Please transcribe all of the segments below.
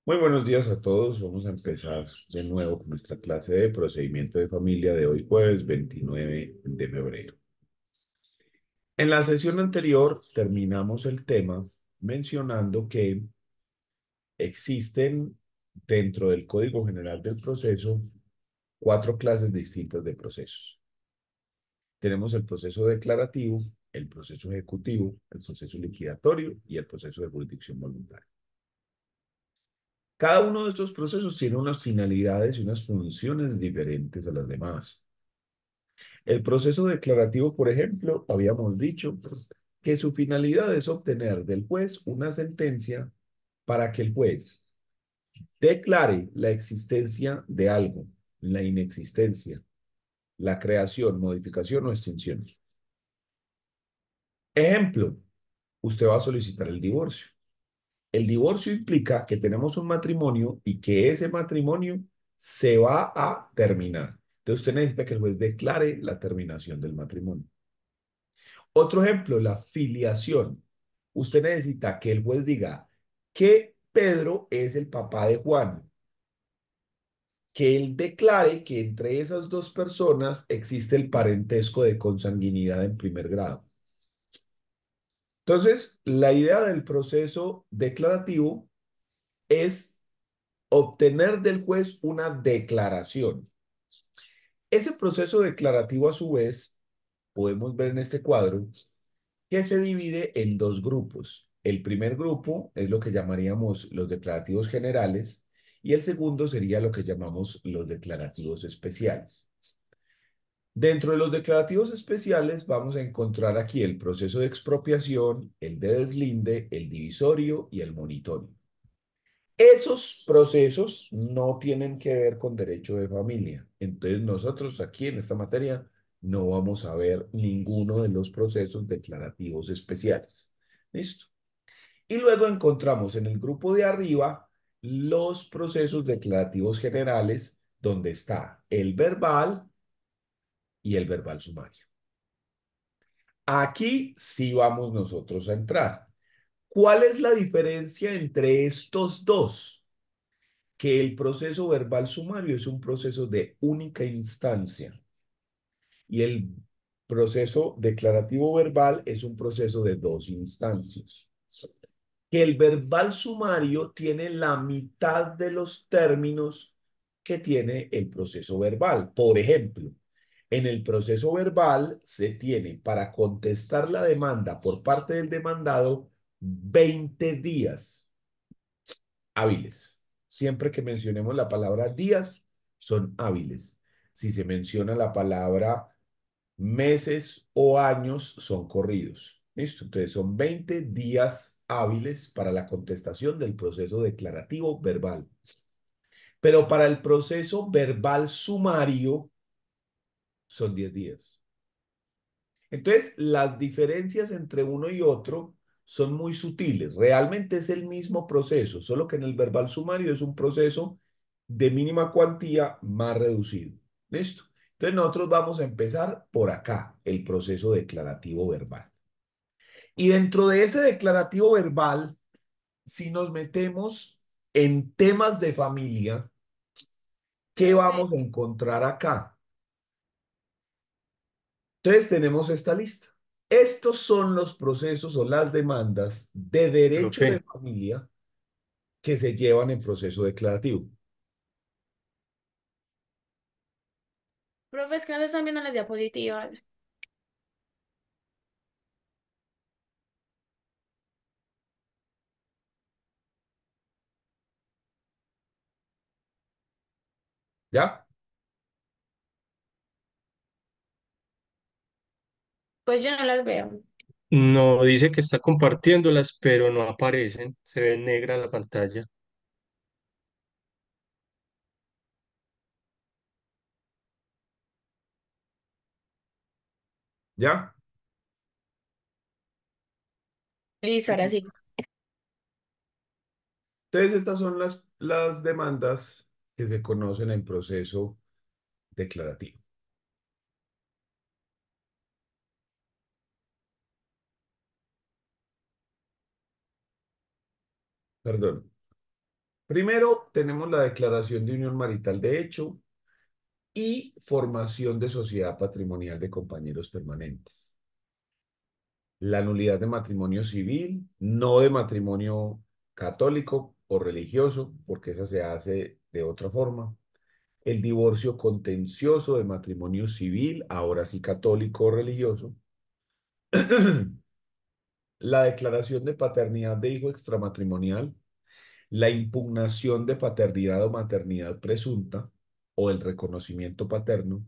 Muy buenos días a todos. Vamos a empezar de nuevo con nuestra clase de procedimiento de familia de hoy, jueves 29 de febrero. En la sesión anterior terminamos el tema mencionando que existen dentro del Código General del Proceso cuatro clases distintas de procesos. Tenemos el proceso declarativo, el proceso ejecutivo, el proceso liquidatorio y el proceso de jurisdicción voluntaria. Cada uno de estos procesos tiene unas finalidades y unas funciones diferentes a las demás. El proceso declarativo, por ejemplo, habíamos dicho que su finalidad es obtener del juez una sentencia para que el juez declare la existencia de algo, la inexistencia, la creación, modificación o extinción. Ejemplo, usted va a solicitar el divorcio. El divorcio implica que tenemos un matrimonio y que ese matrimonio se va a terminar. Entonces usted necesita que el juez declare la terminación del matrimonio. Otro ejemplo, la filiación. Usted necesita que el juez diga que Pedro es el papá de Juan, que él declare que entre esas dos personas existe el parentesco de consanguinidad en primer grado. Entonces, la idea del proceso declarativo es obtener del juez una declaración. Ese proceso declarativo, a su vez, podemos ver en este cuadro que se divide en dos grupos. El primer grupo es lo que llamaríamos los declarativos generales y el segundo sería lo que llamamos los declarativos especiales. Dentro de los declarativos especiales vamos a encontrar aquí el proceso de expropiación, el de deslinde, el divisorio y el monitorio. Esos procesos no tienen que ver con derecho de familia. Entonces nosotros aquí en esta materia no vamos a ver ninguno de los procesos declarativos especiales. ¿Listo? Y luego encontramos en el grupo de arriba los procesos declarativos generales, donde está el verbal y el verbal sumario. Aquí sí vamos nosotros a entrar. ¿Cuál es la diferencia entre estos dos? Que el proceso verbal sumario es un proceso de única instancia y el proceso declarativo verbal es un proceso de dos instancias. Que el verbal sumario tiene la mitad de los términos que tiene el proceso verbal. Por ejemplo, en el proceso verbal se tiene para contestar la demanda por parte del demandado 20 días hábiles. Siempre que mencionemos la palabra días, son hábiles. Si se menciona la palabra meses o años, son corridos. ¿Listo? Entonces son 20 días hábiles para la contestación del proceso declarativo verbal. Pero para el proceso verbal sumario son 10 días. Entonces, las diferencias entre uno y otro son muy sutiles. Realmente es el mismo proceso, solo que en el verbal sumario es un proceso de mínima cuantía más reducido. ¿Listo? Entonces, nosotros vamos a empezar por acá, el proceso declarativo verbal. Y dentro de ese declarativo verbal, si nos metemos en temas de familia, ¿qué Profe, vamos a encontrar acá? Entonces tenemos esta lista. Estos son los procesos o las demandas de derecho de Profe, familia que se llevan en proceso declarativo. profe, es que no se están viendo las diapositivas. ¿Ya? Pues yo no las veo. no dice que está compartiéndolas, pero no aparecen. Se ve negra la pantalla. ¿Ya? Listo, ahora sí. Entonces estas son las demandas que se conocen en proceso declarativo. Perdón. Primero tenemos la declaración de unión marital de hecho y formación de sociedad patrimonial de compañeros permanentes. La nulidad de matrimonio civil, no de matrimonio católico o religioso, porque esa se hace de otra forma. El divorcio contencioso de matrimonio civil, ahora sí católico o religioso. La declaración de paternidad de hijo extramatrimonial, la impugnación de paternidad o maternidad presunta o el reconocimiento paterno,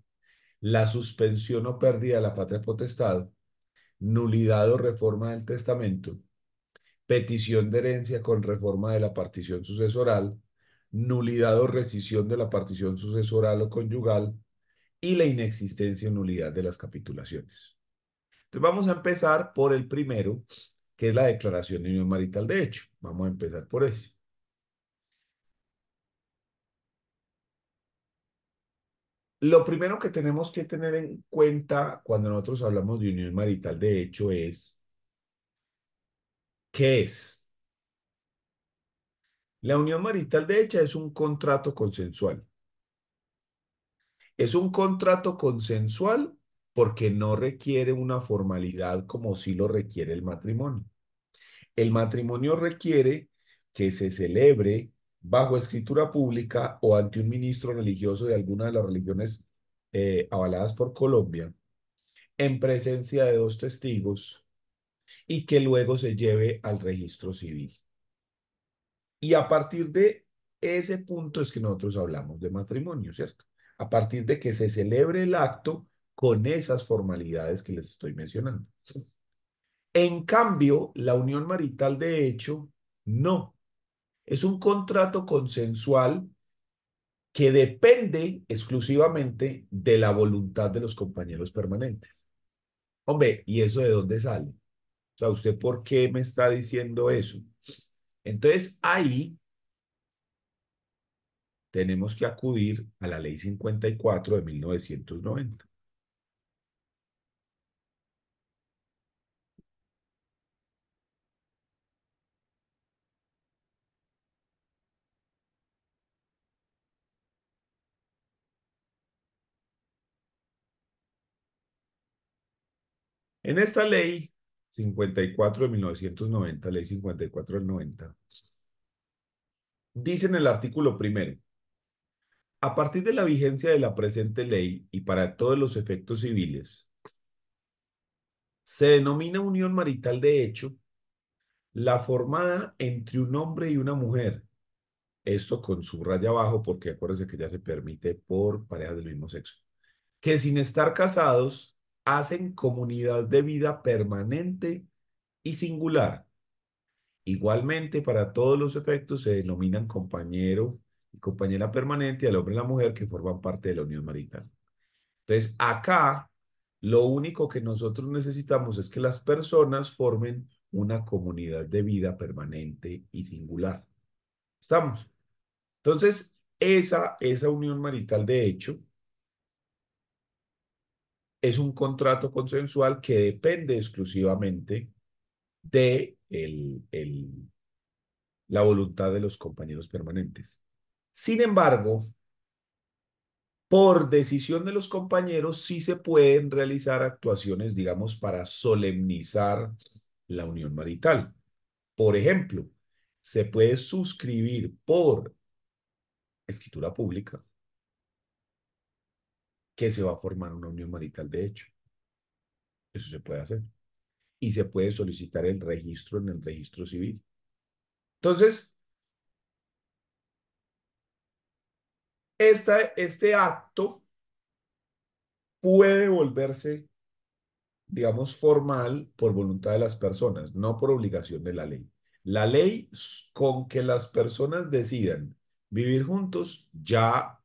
la suspensión o pérdida de la patria potestad, nulidad o reforma del testamento, petición de herencia con reforma de la partición sucesoral, nulidad o rescisión de la partición sucesoral o conyugal y la inexistencia o nulidad de las capitulaciones. Entonces vamos a empezar por el primero, que es la declaración de unión marital de hecho. Vamos a empezar por ese. Lo primero que tenemos que tener en cuenta cuando nosotros hablamos de unión marital de hecho es, ¿qué es? La unión marital de hecho es un contrato consensual. Es un contrato consensual porque no requiere una formalidad como sí lo requiere el matrimonio. El matrimonio requiere que se celebre bajo escritura pública o ante un ministro religioso de alguna de las religiones avaladas por Colombia, en presencia de dos testigos y que luego se lleve al registro civil. Y a partir de ese punto es que nosotros hablamos de matrimonio, ¿cierto? A partir de que se celebre el acto con esas formalidades que les estoy mencionando. En cambio, la unión marital de hecho, no. Es un contrato consensual que depende exclusivamente de la voluntad de los compañeros permanentes. Hombre, ¿y eso de dónde sale? O sea, ¿usted por qué me está diciendo eso? Entonces, ahí tenemos que acudir a la Ley 54 de 1990. En esta Ley 54 de 1990, Ley 54 del 90, dice en el artículo primero, a partir de la vigencia de la presente ley y para todos los efectos civiles, se denomina unión marital de hecho la formada entre un hombre y una mujer. Esto con su raya abajo porque acuérdense que ya se permite por parejas del mismo sexo. Que sin estar casados hacen comunidad de vida permanente y singular. Igualmente, para todos los efectos se denominan compañero y compañera permanente al hombre y la mujer que forman parte de la unión marital. Entonces, acá lo único que nosotros necesitamos es que las personas formen una comunidad de vida permanente y singular. ¿Estamos? Entonces, esa unión marital de hecho es un contrato consensual que depende exclusivamente de la voluntad de los compañeros permanentes. Sin embargo, por decisión de los compañeros, sí se pueden realizar actuaciones, digamos, para solemnizar la unión marital. Por ejemplo, se puede suscribir por escritura pública que se va a formar una unión marital de hecho. Eso se puede hacer. Y se puede solicitar el registro en el registro civil. Entonces, este acto puede volverse, digamos, formal por voluntad de las personas, no por obligación de la ley. La ley, con que las personas decidan vivir juntos, ya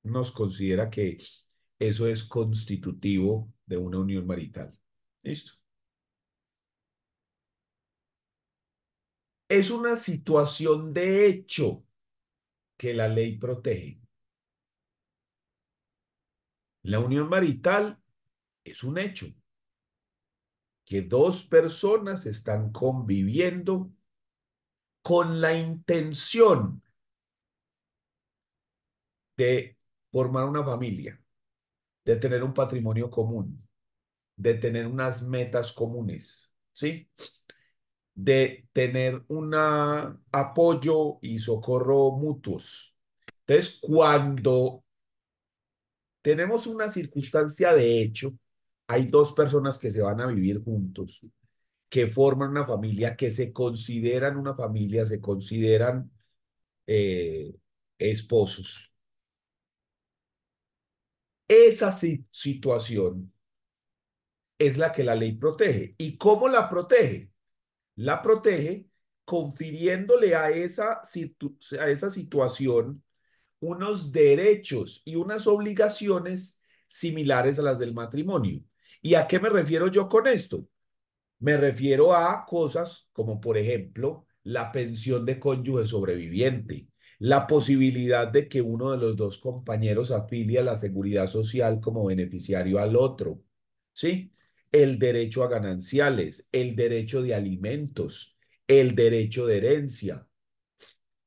nos considera que eso es constitutivo de una unión marital. ¿Listo? Es una situación de hecho que la ley protege. La unión marital es un hecho que dos personas están conviviendo con la intención de formar una familia, de tener un patrimonio común, de tener unas metas comunes, ¿sí? De tener un apoyo y socorro mutuos. Entonces, cuando tenemos una circunstancia de hecho, hay dos personas que se van a vivir juntos, que forman una familia, que se consideran una familia, se consideran eh, esposos. Esa situación es la que la ley protege. ¿Y cómo la protege? La protege confiriéndole a esa situación unos derechos y unas obligaciones similares a las del matrimonio. ¿Y a qué me refiero yo con esto? Me refiero a cosas como, por ejemplo, la pensión de cónyuge sobreviviente, la posibilidad de que uno de los dos compañeros afilie a la seguridad social como beneficiario al otro, ¿sí? El derecho a gananciales, el derecho de alimentos, el derecho de herencia.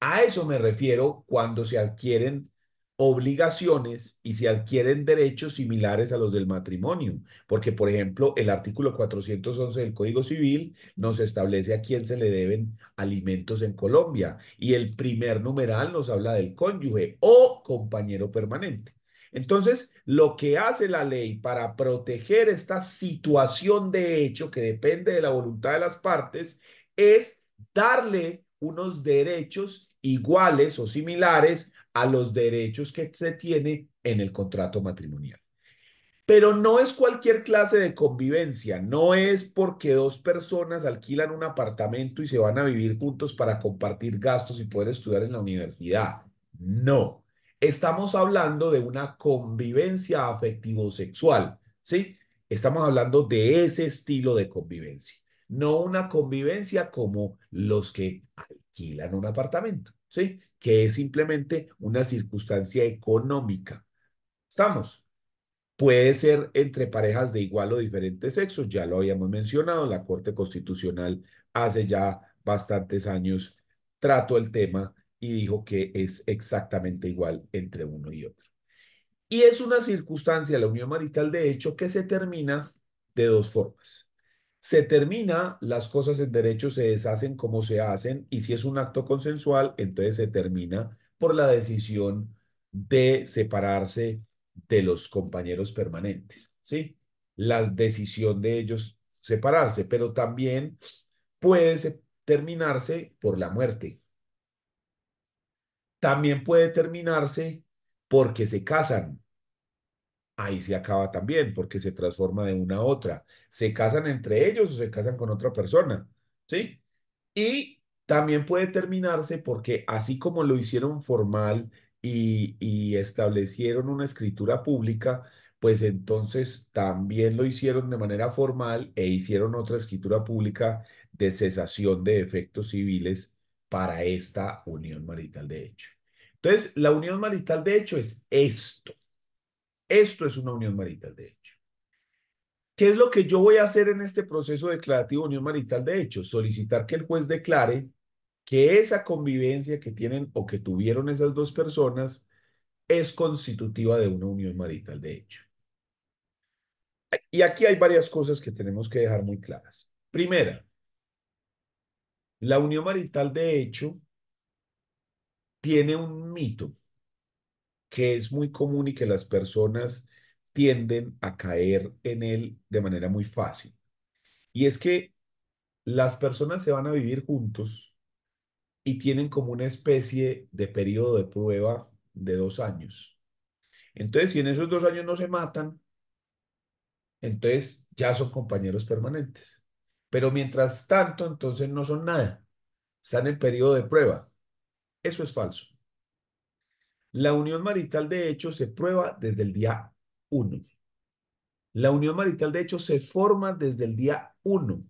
A eso me refiero cuando se adquieren obligaciones y se adquieren derechos similares a los del matrimonio. Porque, por ejemplo, el artículo 411 del Código Civil nos establece a quién se le deben alimentos en Colombia y el primer numeral nos habla del cónyuge o compañero permanente. Entonces, lo que hace la ley para proteger esta situación de hecho que depende de la voluntad de las partes es darle unos derechos iguales o similares a los derechos que se tiene en el contrato matrimonial. Pero no es cualquier clase de convivencia, no es porque dos personas alquilan un apartamento y se van a vivir juntos para compartir gastos y poder estudiar en la universidad. No, estamos hablando de una convivencia afectivo-sexual, ¿sí? Estamos hablando de ese estilo de convivencia, no una convivencia como los que alquilan un apartamento, ¿sí? Que es simplemente una circunstancia económica. ¿Estamos? Puede ser entre parejas de igual o diferente sexo, ya lo habíamos mencionado, la Corte Constitucional hace ya bastantes años trató el tema y dijo que es exactamente igual entre uno y otro. Y es una circunstancia, la unión marital de hecho, que se termina de dos formas. Se termina, las cosas en derecho se deshacen como se hacen y si es un acto consensual, entonces se termina por la decisión de separarse de los compañeros permanentes, ¿sí? La decisión de ellos separarse, pero también puede terminarse por la muerte. También puede terminarse porque se casan. Ahí se acaba también, porque se transforma de una a otra. Se casan entre ellos o se casan con otra persona, ¿sí? Y también puede terminarse porque así como lo hicieron formal y establecieron una escritura pública, pues entonces también lo hicieron de manera formal e hicieron otra escritura pública de cesación de efectos civiles para esta unión marital de hecho. Entonces, la unión marital de hecho es esto. Esto es una unión marital de hecho. ¿Qué es lo que yo voy a hacer en este proceso declarativo de unión marital de hecho? Solicitar que el juez declare que esa convivencia que tienen o que tuvieron esas dos personas es constitutiva de una unión marital de hecho. Y aquí hay varias cosas que tenemos que dejar muy claras. Primera, la unión marital de hecho tiene un mito que es muy común y que las personas tienden a caer en él de manera muy fácil. Y es que las personas se van a vivir juntos y tienen como una especie de periodo de prueba de 2 años. Entonces, si en esos 2 años no se matan, entonces ya son compañeros permanentes. Pero mientras tanto, entonces no son nada. Están en periodo de prueba. Eso es falso. La unión marital de hecho se prueba desde el día uno. La unión marital de hecho se forma desde el día uno.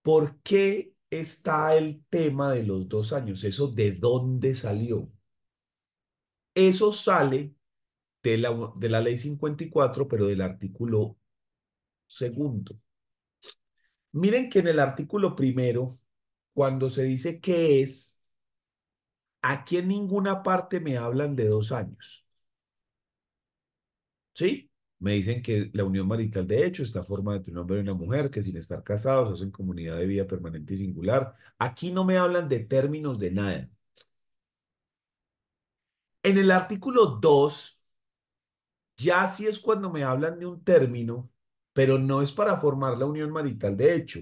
¿Por qué está el tema de los 2 años? ¿Eso de dónde salió? Eso sale de la ley 54, pero del artículo segundo. Miren que en el artículo primero, cuando se dice qué es, Aquí en ninguna parte me hablan de 2 años. ¿Sí? Me dicen que la unión marital de hecho está formada entre un hombre y una mujer que sin estar casados hacen comunidad de vida permanente y singular. Aquí no me hablan de términos de nada. En el artículo 2 ya sí es cuando me hablan de un término, pero no es para formar la unión marital de hecho,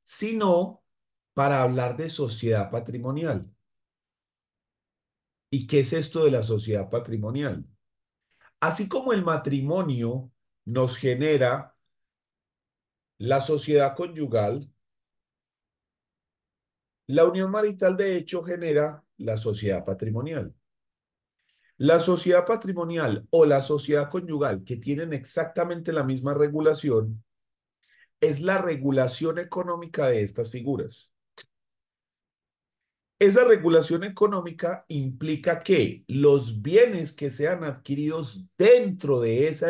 sino para hablar de sociedad patrimonial. ¿Y qué es esto de la sociedad patrimonial? Así como el matrimonio nos genera la sociedad conyugal, la unión marital de hecho genera la sociedad patrimonial. La sociedad patrimonial o la sociedad conyugal, que tienen exactamente la misma regulación, es la regulación económica de estas figuras. Esa regulación económica implica que los bienes que sean adquiridos dentro de esa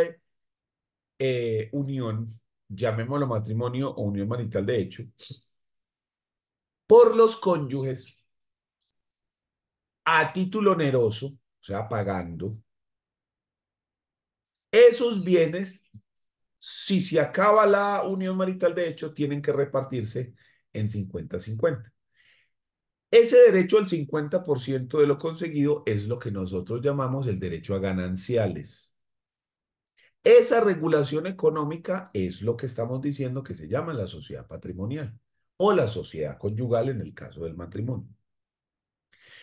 unión, llamémoslo matrimonio o unión marital de hecho, por los cónyuges a título oneroso, o sea, pagando, esos bienes, si se acaba la unión marital de hecho, tienen que repartirse en 50-50. Ese derecho al 50% de lo conseguido es lo que nosotros llamamos el derecho a gananciales. Esa regulación económica es lo que estamos diciendo que se llama la sociedad patrimonial o la sociedad conyugal en el caso del matrimonio.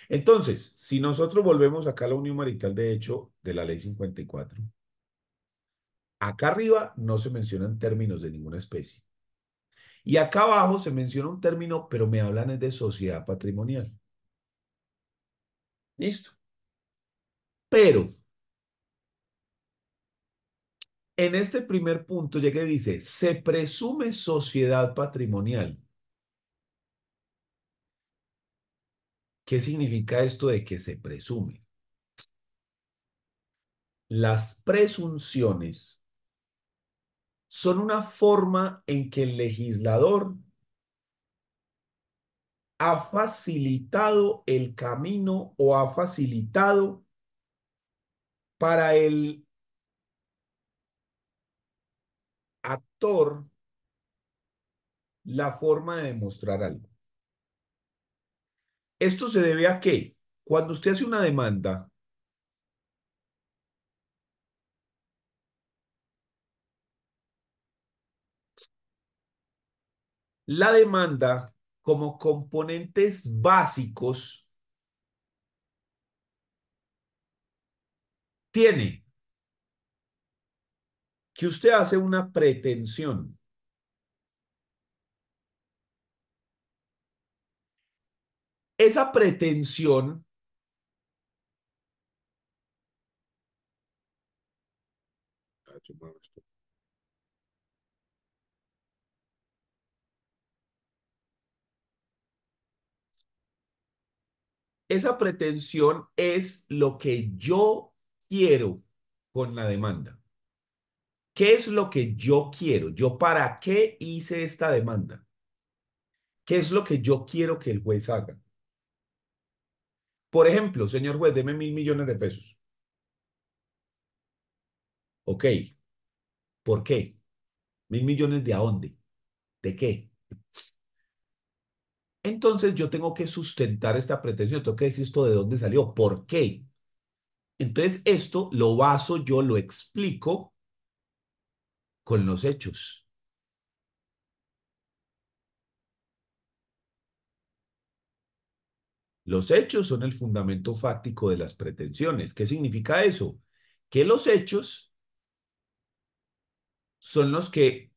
Entonces, si nosotros volvemos acá a la unión marital de hecho de la ley 54, acá arriba no se mencionan términos de ninguna especie. Y acá abajo se menciona un término, pero me hablan es de sociedad patrimonial. Listo. Pero en este primer punto llega y dice, se presume sociedad patrimonial. ¿Qué significa esto de que se presume? Las presunciones son una forma en que el legislador ha facilitado el camino o ha facilitado para el actor la forma de demostrar algo. Esto se debe a que cuando usted hace una demanda, la demanda como componentes básicos tiene que usted hace una pretensión. Esa pretensión esa pretensión es lo que yo quiero con la demanda. ¿Qué es lo que yo quiero? ¿Yo para qué hice esta demanda? ¿Qué es lo que yo quiero que el juez haga? Por ejemplo, señor juez, deme 1.000 millones de pesos. Ok, ¿por qué? ¿1.000 millones de a dónde? ¿De qué? Entonces yo tengo que sustentar esta pretensión, tengo que decir esto de dónde salió, ¿por qué? Entonces esto lo baso, yo lo explico con los hechos. Los hechos son el fundamento fáctico de las pretensiones. ¿Qué significa eso? Que los hechos son los que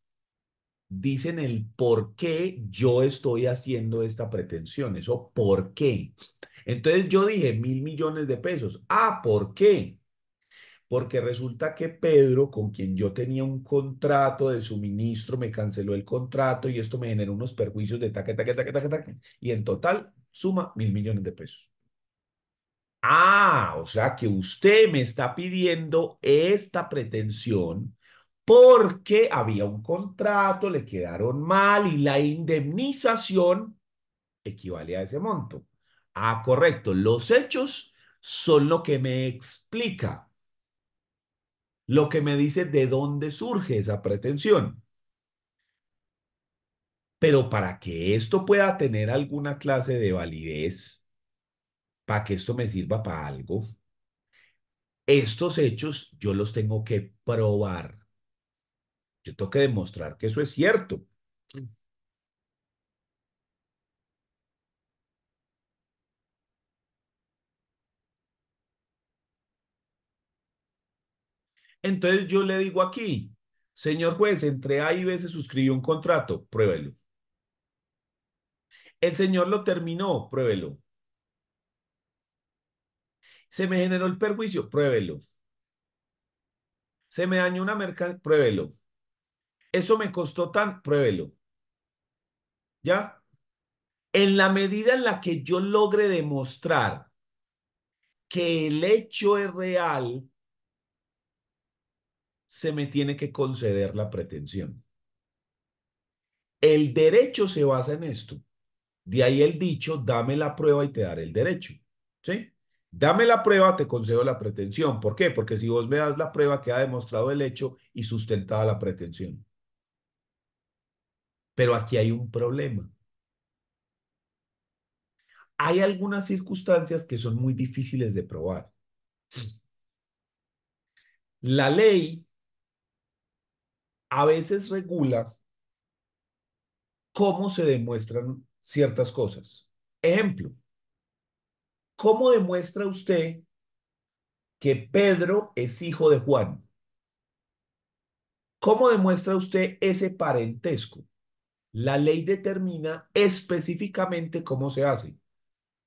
dicen el por qué yo estoy haciendo esta pretensión. Eso, ¿por qué? Entonces yo dije 1.000 millones de pesos. Ah, ¿por qué? Porque resulta que Pedro, con quien yo tenía un contrato de suministro, me canceló el contrato y esto me generó unos perjuicios de taque, taque, taque, taque, taque. Y en total suma 1.000 millones de pesos. Ah, o sea que usted me está pidiendo esta pretensión porque había un contrato, le quedaron mal y la indemnización equivale a ese monto. Ah, correcto. Los hechos son lo que me explica, lo que me dice de dónde surge esa pretensión. Pero para que esto pueda tener alguna clase de validez, para que esto me sirva para algo, estos hechos yo los tengo que probar. Yo tengo que demostrar que eso es cierto. Entonces yo le digo aquí, señor juez, entre A y B se suscribió un contrato, pruébelo. El señor lo terminó, pruébelo. Se me generó el perjuicio, pruébelo. Se me dañó una mercancía, pruébelo. Eso me costó tan, pruébelo. ¿Ya? En la medida en la que yo logre demostrar que el hecho es real, se me tiene que conceder la pretensión. El derecho se basa en esto. De ahí el dicho, dame la prueba y te daré el derecho. ¿Sí? Dame la prueba, te concedo la pretensión. ¿Por qué? Porque si vos me das la prueba, queda demostrado el hecho y sustentada la pretensión. Pero aquí hay un problema. Hay algunas circunstancias que son muy difíciles de probar. La ley a veces regula cómo se demuestran ciertas cosas. Ejemplo, ¿cómo demuestra usted que Pedro es hijo de Juan? ¿Cómo demuestra usted ese parentesco? La ley determina específicamente cómo se hace,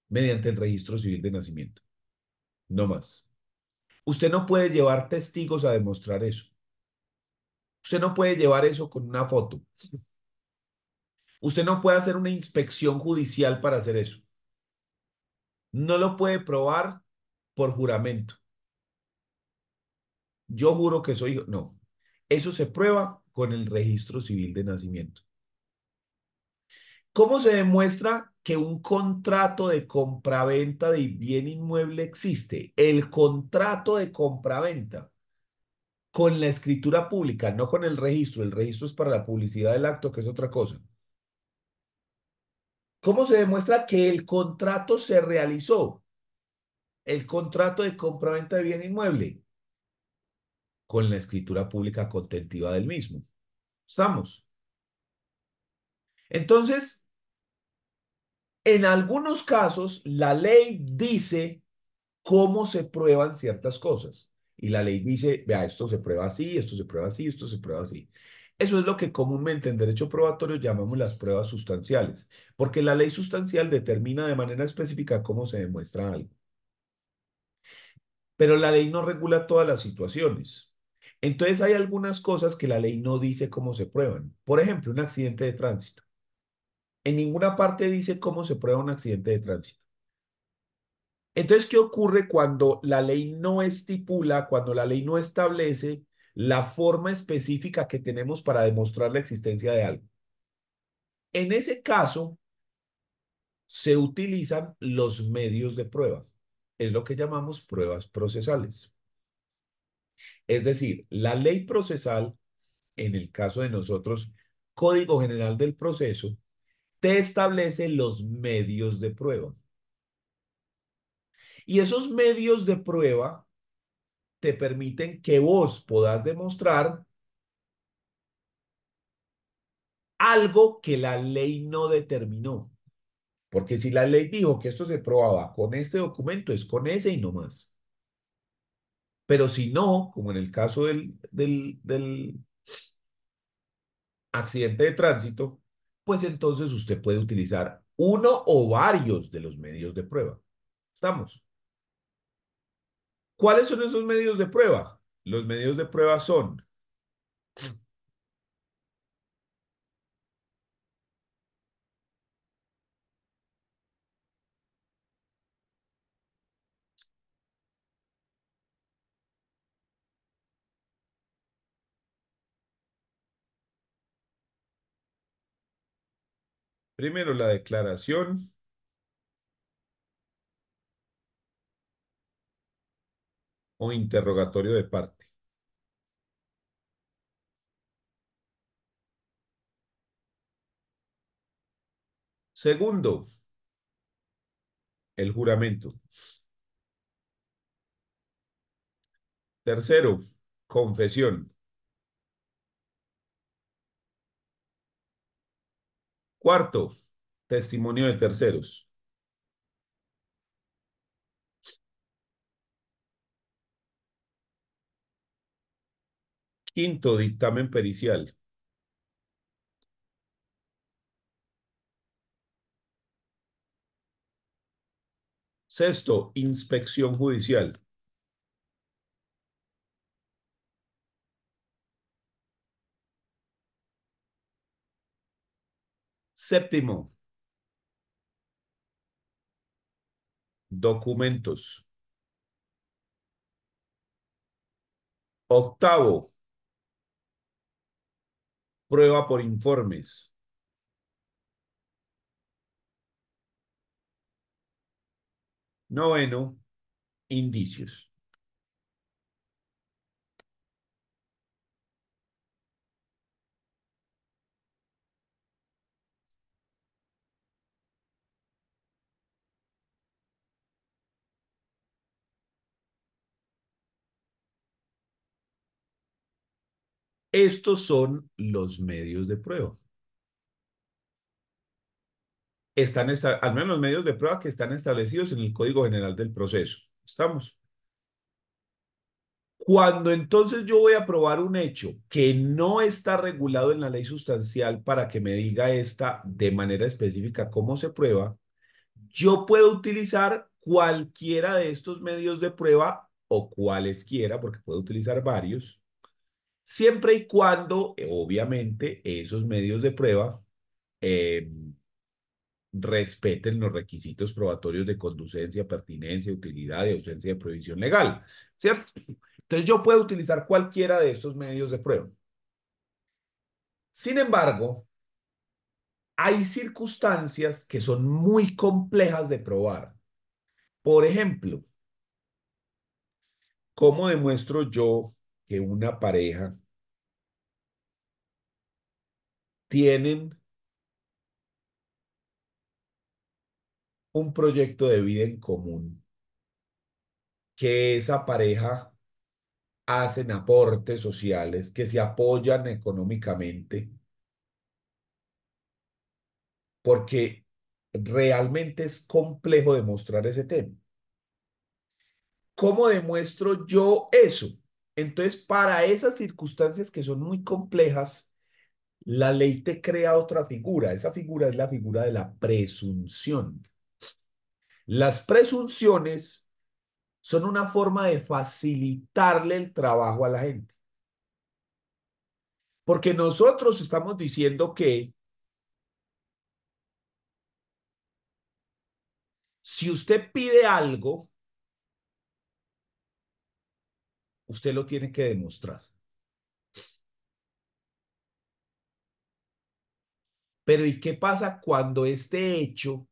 mediante el registro civil de nacimiento. No más. Usted no puede llevar testigos a demostrar eso. Usted no puede llevar eso con una foto. Usted no puede hacer una inspección judicial para hacer eso. No lo puede probar por juramento. Yo juro que soy hijo. No. Eso se prueba con el registro civil de nacimiento. ¿Cómo se demuestra que un contrato de compraventa de bien inmueble existe? El contrato de compraventa con la escritura pública, no con el registro. El registro es para la publicidad del acto, que es otra cosa. ¿Cómo se demuestra que el contrato se realizó? El contrato de compraventa de bien inmueble con la escritura pública contentiva del mismo. ¿Estamos? Entonces, en algunos casos, la ley dice cómo se prueban ciertas cosas. Y la ley dice, vea, esto se prueba así, esto se prueba así, esto se prueba así. Eso es lo que comúnmente en derecho probatorio llamamos las pruebas sustanciales, porque la ley sustancial determina de manera específica cómo se demuestra algo. Pero la ley no regula todas las situaciones. Entonces hay algunas cosas que la ley no dice cómo se prueban. Por ejemplo, un accidente de tránsito. En ninguna parte dice cómo se prueba un accidente de tránsito. Entonces, ¿qué ocurre cuando la ley no estipula, cuando la ley no establece la forma específica que tenemos para demostrar la existencia de algo? En ese caso, se utilizan los medios de prueba. Es lo que llamamos pruebas procesales. Es decir, la ley procesal, en el caso de nosotros, Código General del Proceso, te establece los medios de prueba. Y esos medios de prueba te permiten que vos puedas demostrar algo que la ley no determinó. Porque si la ley dijo que esto se probaba con este documento, es con ese y no más. Pero si no, como en el caso del accidente de tránsito, pues entonces usted puede utilizar uno o varios de los medios de prueba. ¿Estamos? ¿Cuáles son esos medios de prueba? Los medios de prueba son, primero, la declaración o interrogatorio de parte. Segundo, el juramento. Tercero, confesión. Cuarto, testimonio de terceros. Quinto, dictamen pericial. Sexto, inspección judicial. Séptimo, documentos. Octavo, prueba por informes. Noveno, indicios. Estos son los medios de prueba. Al menos los medios de prueba que están establecidos en el Código General del Proceso. ¿Estamos? Cuando entonces yo voy a probar un hecho que no está regulado en la ley sustancial para que me diga esta de manera específica cómo se prueba, yo puedo utilizar cualquiera de estos medios de prueba o cualesquiera, porque puedo utilizar varios, siempre y cuando, obviamente, esos medios de prueba eh, respeten los requisitos probatorios de conducencia, pertinencia, utilidad y ausencia de prohibición legal, ¿cierto? Entonces yo puedo utilizar cualquiera de estos medios de prueba. Sin embargo, hay circunstancias que son muy complejas de probar. Por ejemplo, ¿cómo demuestro yo que una pareja tienen un proyecto de vida en común, que esa pareja hacen aportes sociales, que se apoyan económicamente, porque realmente es complejo demostrar ese tema? ¿Cómo demuestro yo eso? Entonces, para esas circunstancias que son muy complejas, la ley te crea otra figura. Esa figura es la figura de la presunción. Las presunciones son una forma de facilitarle el trabajo a la gente. Porque nosotros estamos diciendo que si usted pide algo, usted lo tiene que demostrar. Pero ¿y qué pasa cuando este hecho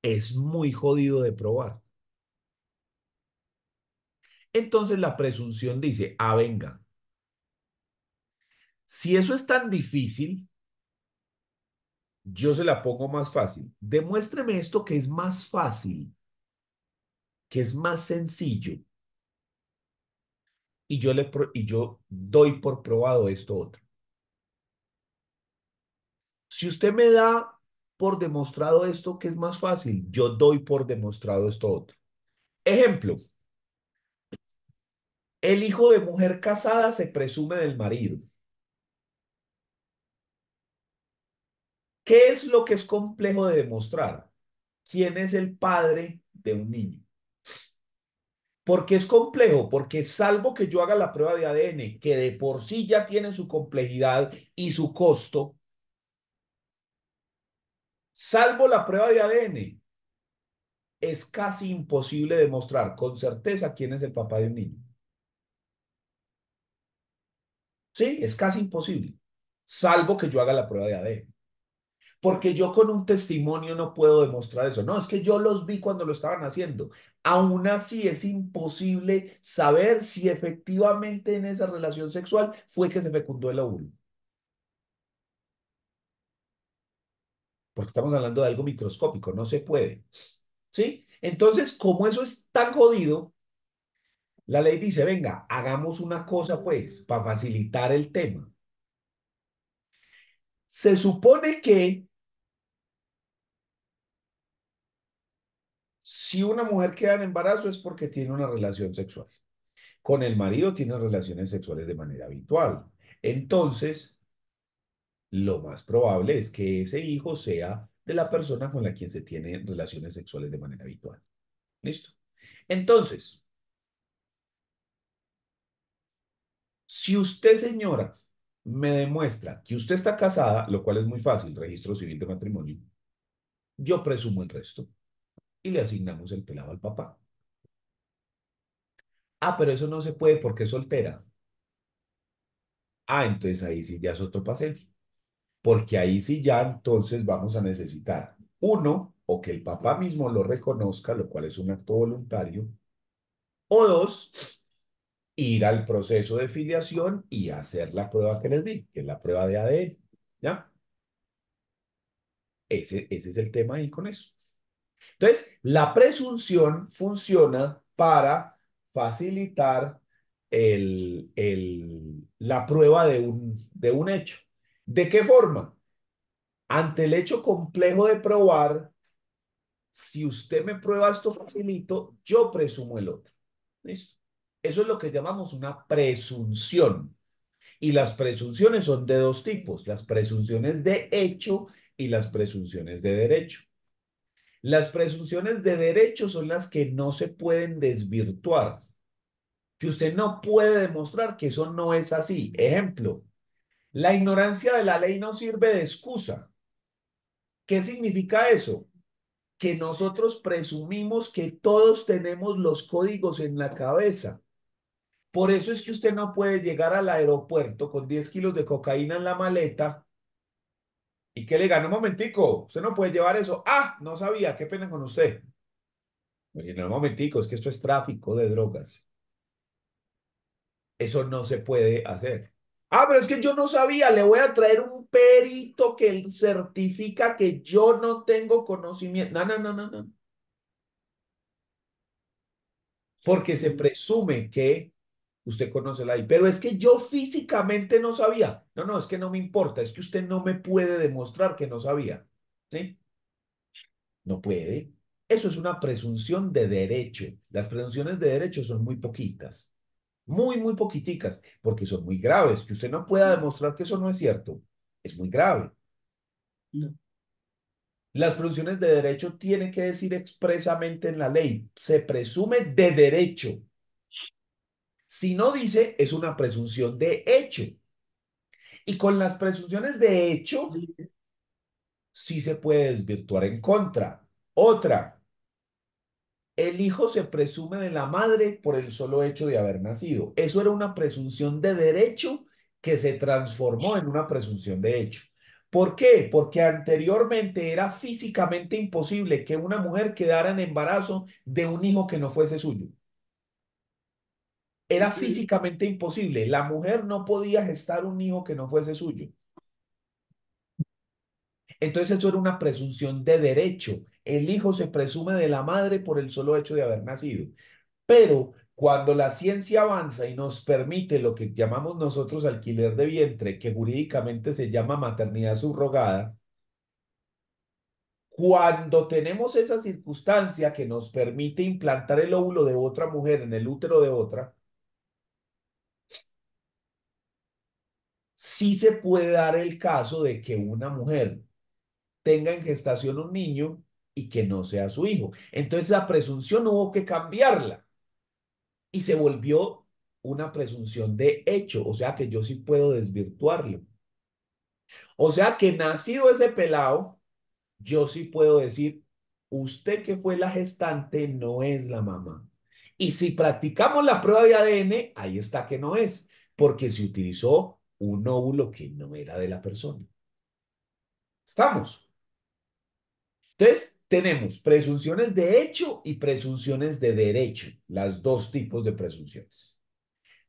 es muy jodido de probar? Entonces la presunción dice, ah, venga, si eso es tan difícil, yo se la pongo más fácil. Demuéstreme esto que es más fácil, que es más sencillo, y yo doy por probado esto otro. Si usted me da por demostrado esto que es más fácil, yo doy por demostrado esto otro. Ejemplo, el hijo de mujer casada se presume del marido. ¿Qué es lo que es complejo de demostrar? ¿Quién es el padre de un niño? ¿Por qué es complejo? Porque salvo que yo haga la prueba de ADN, que de por sí ya tiene su complejidad y su costo, salvo la prueba de ADN, es casi imposible demostrar con certeza quién es el papá de un niño. Sí, es casi imposible, salvo que yo haga la prueba de ADN. porque yo con un testimonio no puedo demostrar eso. No, es que yo los vi cuando lo estaban haciendo. Aún así es imposible saber si efectivamente en esa relación sexual fue que se fecundó el óvulo. Porque estamos hablando de algo microscópico, no se puede. ¿Sí? Entonces, como eso es tan jodido, la ley dice, venga, hagamos una cosa pues, para facilitar el tema. Se supone que si una mujer queda en embarazo es porque tiene una relación sexual. Con el marido tiene relaciones sexuales de manera habitual. Entonces, lo más probable es que ese hijo sea de la persona con la quien se tiene relaciones sexuales de manera habitual. ¿Listo? Entonces, si usted, señora, me demuestra que usted está casada, lo cual es muy fácil, registro civil de matrimonio, yo presumo el resto y le asignamos el pelado al papá. Ah, pero eso no se puede porque es soltera. Ah, entonces ahí sí ya es otro paseo. Porque ahí sí ya entonces vamos a necesitar, uno, o que el papá mismo lo reconozca, lo cual es un acto voluntario, o dos, ir al proceso de filiación y hacer la prueba que les di, que es la prueba de ADN. ¿Ya? Ese es el tema ahí con eso. Entonces, la presunción funciona para facilitar la prueba de un hecho. ¿De qué forma? Ante el hecho complejo de probar, si usted me prueba esto facilito, yo presumo el otro. ¿Listo? Eso es lo que llamamos una presunción. Y las presunciones son de dos tipos, las presunciones de hecho y las presunciones de derecho. Las presunciones de derecho son las que no se pueden desvirtuar, que usted no puede demostrar que eso no es así. Ejemplo, la ignorancia de la ley no sirve de excusa. ¿Qué significa eso? Que nosotros presumimos que todos tenemos los códigos en la cabeza. Por eso es que usted no puede llegar al aeropuerto con 10 kilos de cocaína en la maleta y que le gane un momentico. Usted no puede llevar eso. Ah, no sabía, qué pena con usted. Oye, no, un momentico, es que esto es tráfico de drogas. Eso no se puede hacer. Ah, pero es que yo no sabía, le voy a traer un perito que certifica que yo no tengo conocimiento. No, no, no, no, no. Porque se presume que usted conoce la ley. Pero es que yo físicamente no sabía. No, no, es que no me importa, es que usted no me puede demostrar que no sabía. ¿Sí? No puede. Eso es una presunción de derecho. Las presunciones de derecho son muy poquitas, muy, muy poquiticas, porque son muy graves. Que usted no pueda demostrar que eso no es cierto, es muy grave. No. Las presunciones de derecho tienen que decir expresamente en la ley, se presume de derecho. Si no dice, es una presunción de hecho. Y con las presunciones de hecho, sí se puede desvirtuar en contra. Otra, el hijo se presume de la madre por el solo hecho de haber nacido. Eso era una presunción de derecho que se transformó en una presunción de hecho. ¿Por qué? Porque anteriormente era físicamente imposible que una mujer quedara en embarazo de un hijo que no fuese suyo. Era físicamente imposible. La mujer no podía gestar un hijo que no fuese suyo. Entonces eso era una presunción de derecho. El hijo se presume de la madre por el solo hecho de haber nacido. Pero cuando la ciencia avanza y nos permite lo que llamamos nosotros alquiler de vientre, que jurídicamente se llama maternidad subrogada, cuando tenemos esa circunstancia que nos permite implantar el óvulo de otra mujer en el útero de otra, sí se puede dar el caso de que una mujer tenga en gestación un niño y que no sea su hijo. Entonces la presunción hubo que cambiarla y se volvió una presunción de hecho, o sea que yo sí puedo desvirtuarlo. O sea que nacido ese pelado, yo sí puedo decir, usted que fue la gestante no es la mamá. Y si practicamos la prueba de ADN, ahí está que no es, porque se utilizó un óvulo que no era de la persona. ¿Estamos? Entonces, tenemos presunciones de hecho y presunciones de derecho, las dos tipos de presunciones.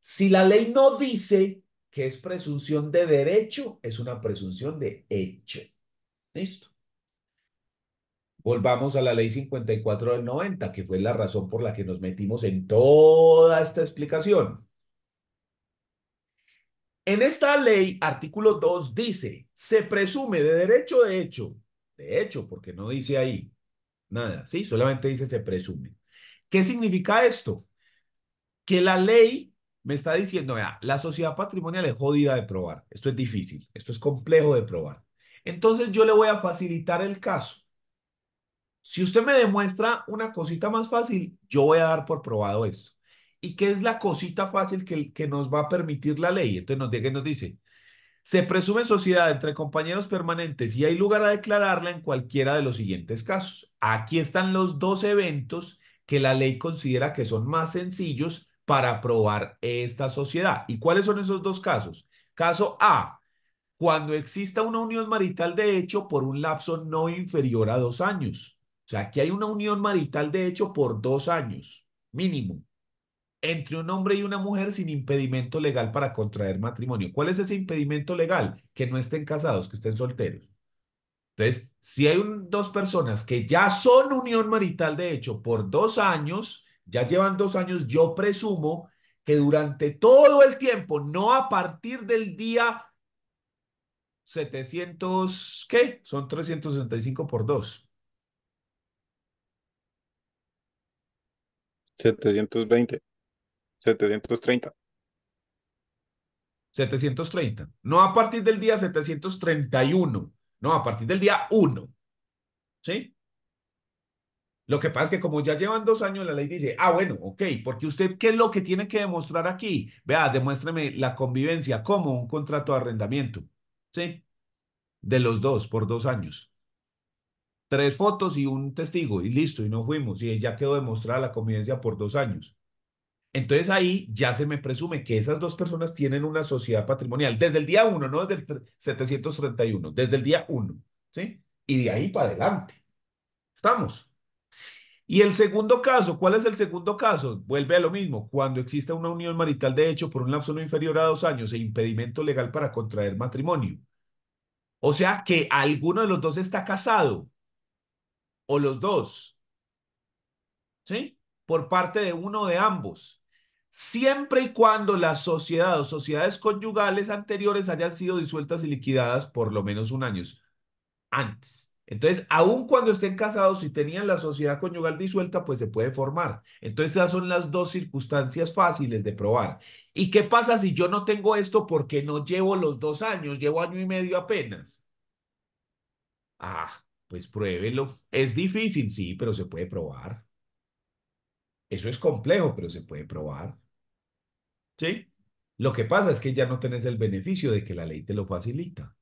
Si la ley no dice que es presunción de derecho, es una presunción de hecho. ¿Listo? Volvamos a la ley 54 del 90, que fue la razón por la que nos metimos en toda esta explicación. En esta ley, artículo 2 dice, se presume de hecho, porque no dice ahí nada, ¿sí? Solamente dice se presume. ¿Qué significa esto? Que la ley me está diciendo, vea, la sociedad patrimonial es jodida de probar, esto es difícil, esto es complejo de probar. Entonces yo le voy a facilitar el caso. Si usted me demuestra una cosita más fácil, yo voy a dar por probado esto. ¿Y qué es la cosita fácil que nos va a permitir la ley? Entonces nos dice, se presume sociedad entre compañeros permanentes y hay lugar a declararla en cualquiera de los siguientes casos. Aquí están los dos eventos que la ley considera que son más sencillos para probar esta sociedad. ¿Y cuáles son esos dos casos? Caso A, cuando exista una unión marital de hecho por un lapso no inferior a 2 años. O sea, aquí hay una unión marital de hecho por 2 años, mínimo, entre un hombre y una mujer sin impedimento legal para contraer matrimonio. ¿Cuál es ese impedimento legal? Que no estén casados, que estén solteros. Entonces, si hay dos personas que ya son unión marital de hecho por 2 años, ya llevan 2 años, yo presumo que durante todo el tiempo, no a partir del día 700, ¿qué? Son 365 por 2. 720, 730. 730. No a partir del día 731. No, a partir del día 1. ¿Sí? Lo que pasa es que como ya llevan 2 años, la ley dice, bueno, ok, porque usted, ¿qué es lo que tiene que demostrar aquí? Vea, demuéstreme la convivencia como un contrato de arrendamiento. ¿Sí? De los dos, por 2 años. 3 fotos y un testigo, y listo, y no fuimos. Y ya quedó demostrada la convivencia por 2 años. Entonces ahí ya se me presume que esas dos personas tienen una sociedad patrimonial desde el día 1, no desde el 731, desde el día 1, ¿sí? Y de ahí para adelante. ¿Estamos? Y el segundo caso, ¿cuál es el segundo caso? Vuelve a lo mismo, cuando exista una unión marital de hecho por un lapso no inferior a 2 años e impedimento legal para contraer matrimonio. O sea que alguno de los dos está casado, o los dos, ¿sí? Por parte de uno o de ambos, siempre y cuando la sociedad o sociedades conyugales anteriores hayan sido disueltas y liquidadas por lo menos un año antes. Entonces, aun cuando estén casados y tenían la sociedad conyugal disuelta, pues se puede formar. Entonces, esas son las dos circunstancias fáciles de probar. ¿Y qué pasa si yo no tengo esto porque no llevo los 2 años, llevo año y medio apenas? Pues pruébelo. Es difícil, sí, pero se puede probar. Eso es complejo, pero se puede probar. ¿Sí? Lo que pasa es que ya no tenés el beneficio de que la ley te lo facilita.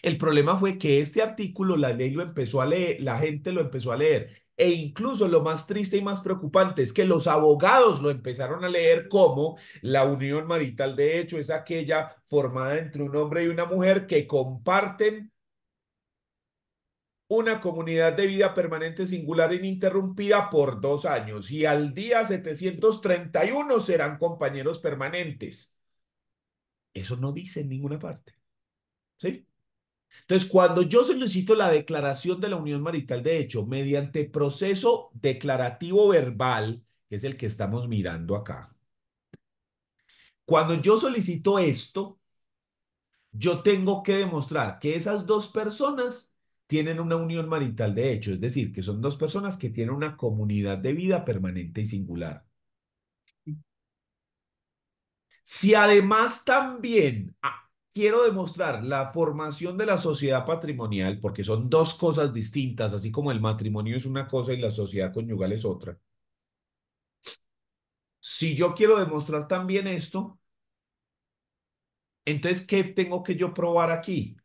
El problema fue que este artículo, la ley lo empezó a leer, la gente lo empezó a leer. E incluso lo más triste y más preocupante es que los abogados lo empezaron a leer como la unión marital de hecho es aquella formada entre un hombre y una mujer que comparten una comunidad de vida permanente singular ininterrumpida por 2 años y al día 731 serán compañeros permanentes. Eso no dice en ninguna parte, ¿sí? Entonces, cuando yo solicito la declaración de la unión marital de hecho mediante proceso declarativo verbal, que es el que estamos mirando acá, cuando yo solicito esto, yo tengo que demostrar que esas dos personas tienen una unión marital de hecho, es decir, que son dos personas que tienen una comunidad de vida permanente y singular. Si además también quiero demostrar la formación de la sociedad patrimonial, porque son dos cosas distintas, así como el matrimonio es una cosa y la sociedad conyugal es otra. Si yo quiero demostrar también esto, entonces, ¿qué tengo que yo probar aquí?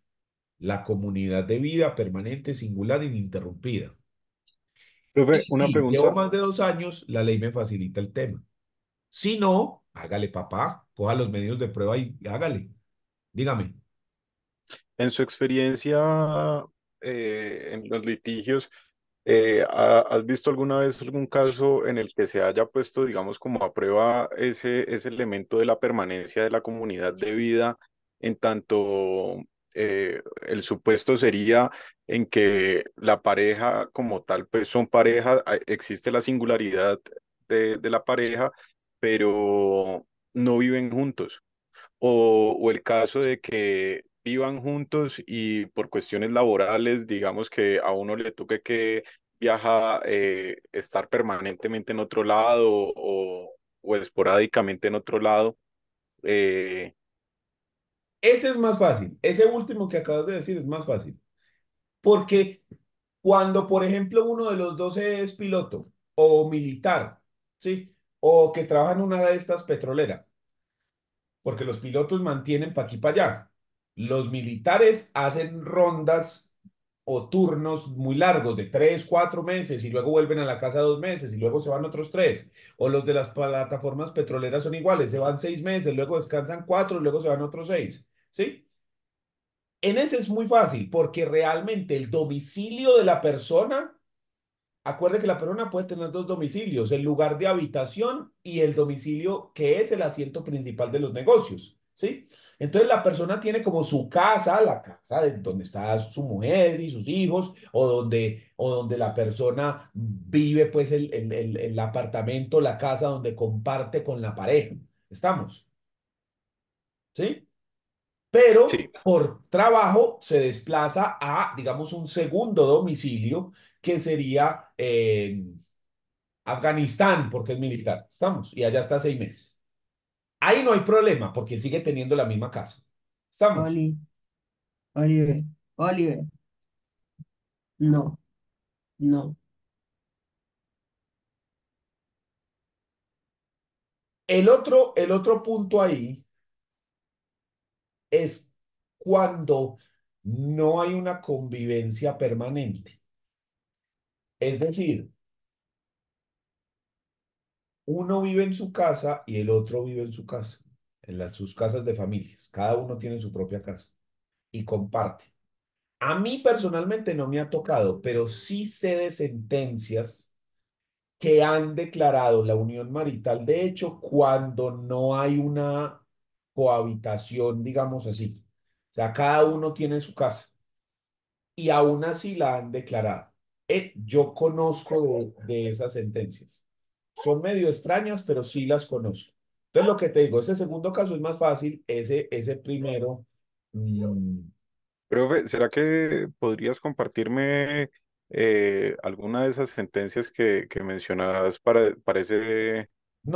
La comunidad de vida permanente, singular, ininterrumpida. Profe, Y una si llevo pregunta. más de 2 años, la ley me facilita el tema. Si no, hágale papá, coja los medios de prueba y hágale. Dígame. En su experiencia en los litigios, ¿Has visto alguna vez algún caso en el que se haya puesto, digamos, como a prueba ese elemento de la permanencia de la comunidad de vida, en tanto el supuesto sería en que la pareja como tal, pues son pareja, existe la singularidad de la pareja, pero no viven juntos? O el caso de que vivan juntos y por cuestiones laborales, digamos que a uno le toque que viaja, estar permanentemente en otro lado o esporádicamente en otro lado. eh, Ese es más fácil. Ese último que acabas de decir es más fácil. Porque cuando, por ejemplo, uno de los dos es piloto o militar, ¿sí? O que trabaja en una de estas petroleras, porque los pilotos mantienen para aquí para allá. Los militares hacen rondas o turnos muy largos de 3, 4 meses y luego vuelven a la casa 2 meses y luego se van otros 3. O los de las plataformas petroleras son iguales, se van 6 meses, luego descansan 4 y luego se van otros 6. ¿Sí? En ese es muy fácil porque realmente el domicilio de la persona, acuerde que la persona puede tener dos domicilios, el lugar de habitación y el domicilio que es el asiento principal de los negocios, ¿sí? Entonces la persona tiene como su casa, la casa de donde está su mujer y sus hijos, o donde la persona vive, pues el apartamento, la casa donde comparte con la pareja. ¿Estamos? ¿Sí? Pero sí, por trabajo se desplaza a, digamos, un segundo domicilio que sería Afganistán, porque es militar. Estamos, y allá está 6 meses. Ahí no hay problema, porque sigue teniendo la misma casa. Estamos. Oli, Oliver, Oliver, no, no. El otro punto ahí es cuando no hay una convivencia permanente. Es decir, uno vive en su casa y el otro vive en su casa, en sus casas de familias. Cada uno tiene su propia casa y comparte. A mí personalmente no me ha tocado, pero sí sé de sentencias que han declarado la unión marital, de hecho, cuando no hay una cohabitación, digamos así. O sea, cada uno tiene su casa y aún así la han declarado. Yo conozco de esas sentencias. Son medio extrañas, pero sí las conozco. Entonces, lo que te digo, ese segundo caso es más fácil, ese primero. mm, profe, ¿será que podrías compartirme alguna de esas sentencias que mencionabas No, para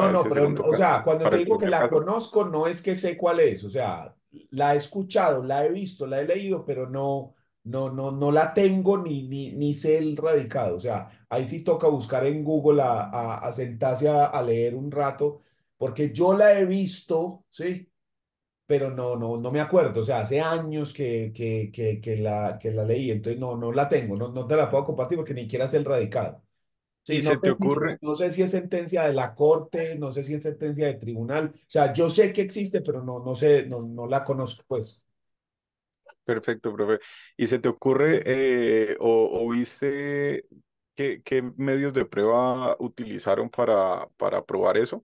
no, ese pero, segundo, o sea, cuando para te el digo que primer la caso? conozco, no es que sé cuál es, o sea, la he escuchado, la he visto, la he leído, pero no la tengo ni sé el radicado. O sea, ahí sí toca buscar en Google a sentarse a leer un rato, porque yo la he visto, ¿sí? Pero no me acuerdo, o sea, hace años que la leí, entonces no la tengo, no te la puedo compartir porque ni siquiera sé el radicado. Sí, ¿Y no se te sé si, ocurre? no sé si es sentencia de la corte, no sé si es sentencia de tribunal. O sea, yo sé que existe, pero no sé, no la conozco, pues. Perfecto, profe. ¿Y se te ocurre o viste qué medios de prueba utilizaron para probar eso?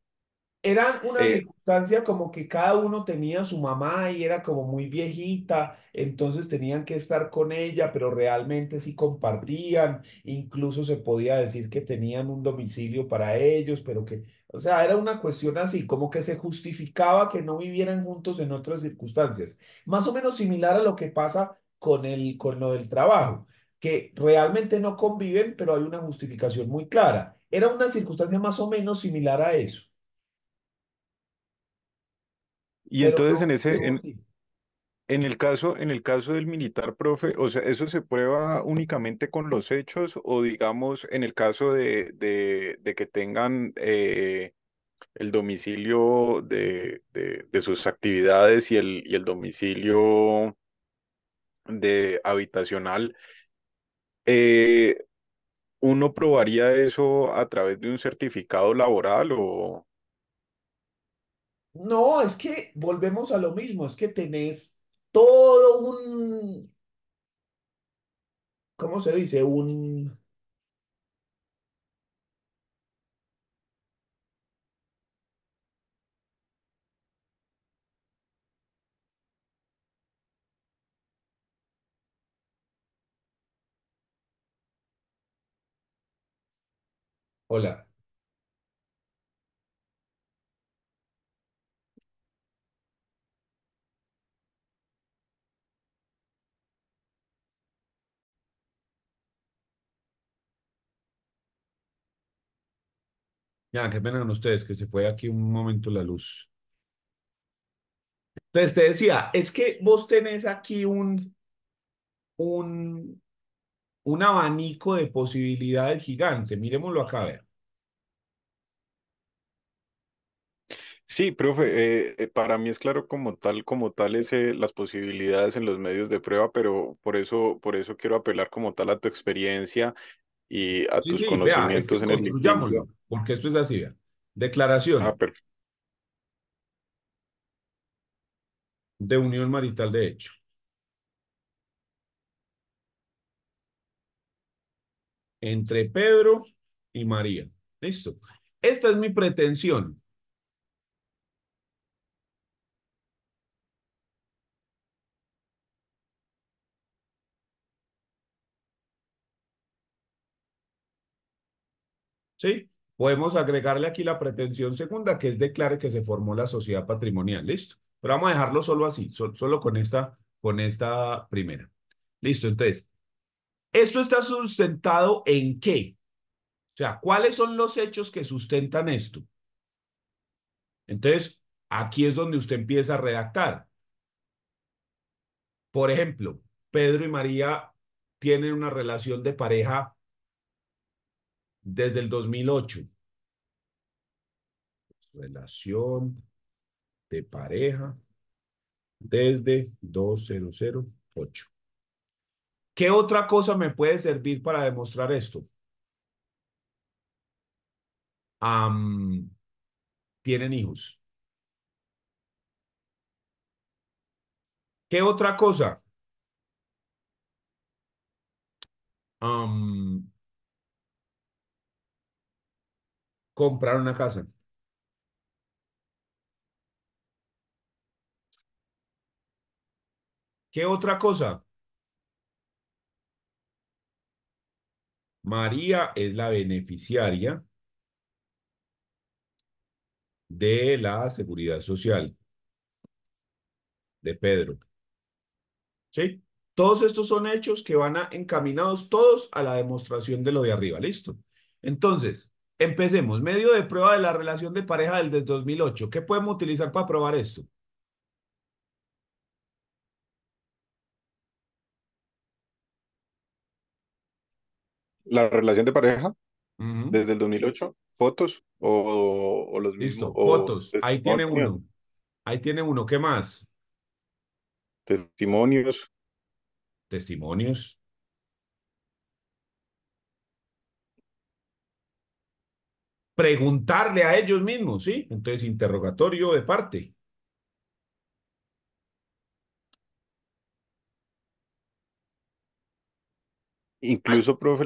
Era una Eh, circunstancia como que cada uno tenía su mamá y era como muy viejita, entonces tenían que estar con ella, pero realmente sí compartían, incluso se podía decir que tenían un domicilio para ellos, pero que, o sea, era una cuestión así, como que se justificaba que no vivieran juntos en otras circunstancias, más o menos similar a lo que pasa con lo del trabajo, que realmente no conviven, pero hay una justificación muy clara. Era una circunstancia más o menos similar a eso. y Pero entonces no, no, sí. en el caso del militar, profe, o sea, ¿eso se prueba únicamente con los hechos o digamos en el caso de que tengan el domicilio de sus actividades y el domicilio de habitacional? eh, ¿Uno probaría eso a través de un certificado laboral o...? No, es que volvemos a lo mismo, es que tenés todo un, ¿cómo se dice? Hola. Ya, qué pena con ustedes, que se fue aquí un momento la luz. Entonces te decía, es que vos tenés aquí un, un abanico de posibilidades gigante. Miremoslo acá, vea. Sí, profe, para mí es claro como tal las posibilidades en los medios de prueba, pero por eso quiero apelar como tal a tu experiencia y a Sí, tus sí, vea, es que conocimientos en el litigio. construyámoslo, porque esto es así, vea. Declaración Perfecto. de unión marital de hecho entre Pedro y María. Listo. Esta es mi pretensión. ¿Sí? Podemos agregarle aquí la pretensión segunda, que es declare que se formó la sociedad patrimonial. Listo. Pero vamos a dejarlo solo así, solo con esta primera. Listo. Entonces, ¿esto está sustentado en qué? O sea, ¿cuáles son los hechos que sustentan esto? Entonces, aquí es donde usted empieza a redactar. Por ejemplo, Pedro y María tienen una relación de pareja desde el 2008. Relación de pareja desde 2008. ¿Qué otra cosa me puede servir para demostrar esto? Am, tienen hijos. ¿Qué otra cosa? Am, comprar una casa. ¿Qué otra cosa? María es la beneficiaria de la seguridad social de Pedro. ¿Sí? Todos estos son hechos que van encaminados todos a la demostración de lo de arriba. ¿Listo? Entonces, empecemos. Medio de prueba de la relación de pareja del 2008. ¿Qué podemos utilizar para probar esto? La relación de pareja Ujú. desde el 2008, fotos o los mismos, Listo. o Fotos. Ahí tiene testimonios, uno. Ahí tiene uno. ¿Qué más? testimonios. Testimonios. Preguntarle a ellos mismos, ¿sí? Entonces, interrogatorio de parte. Incluso, profe,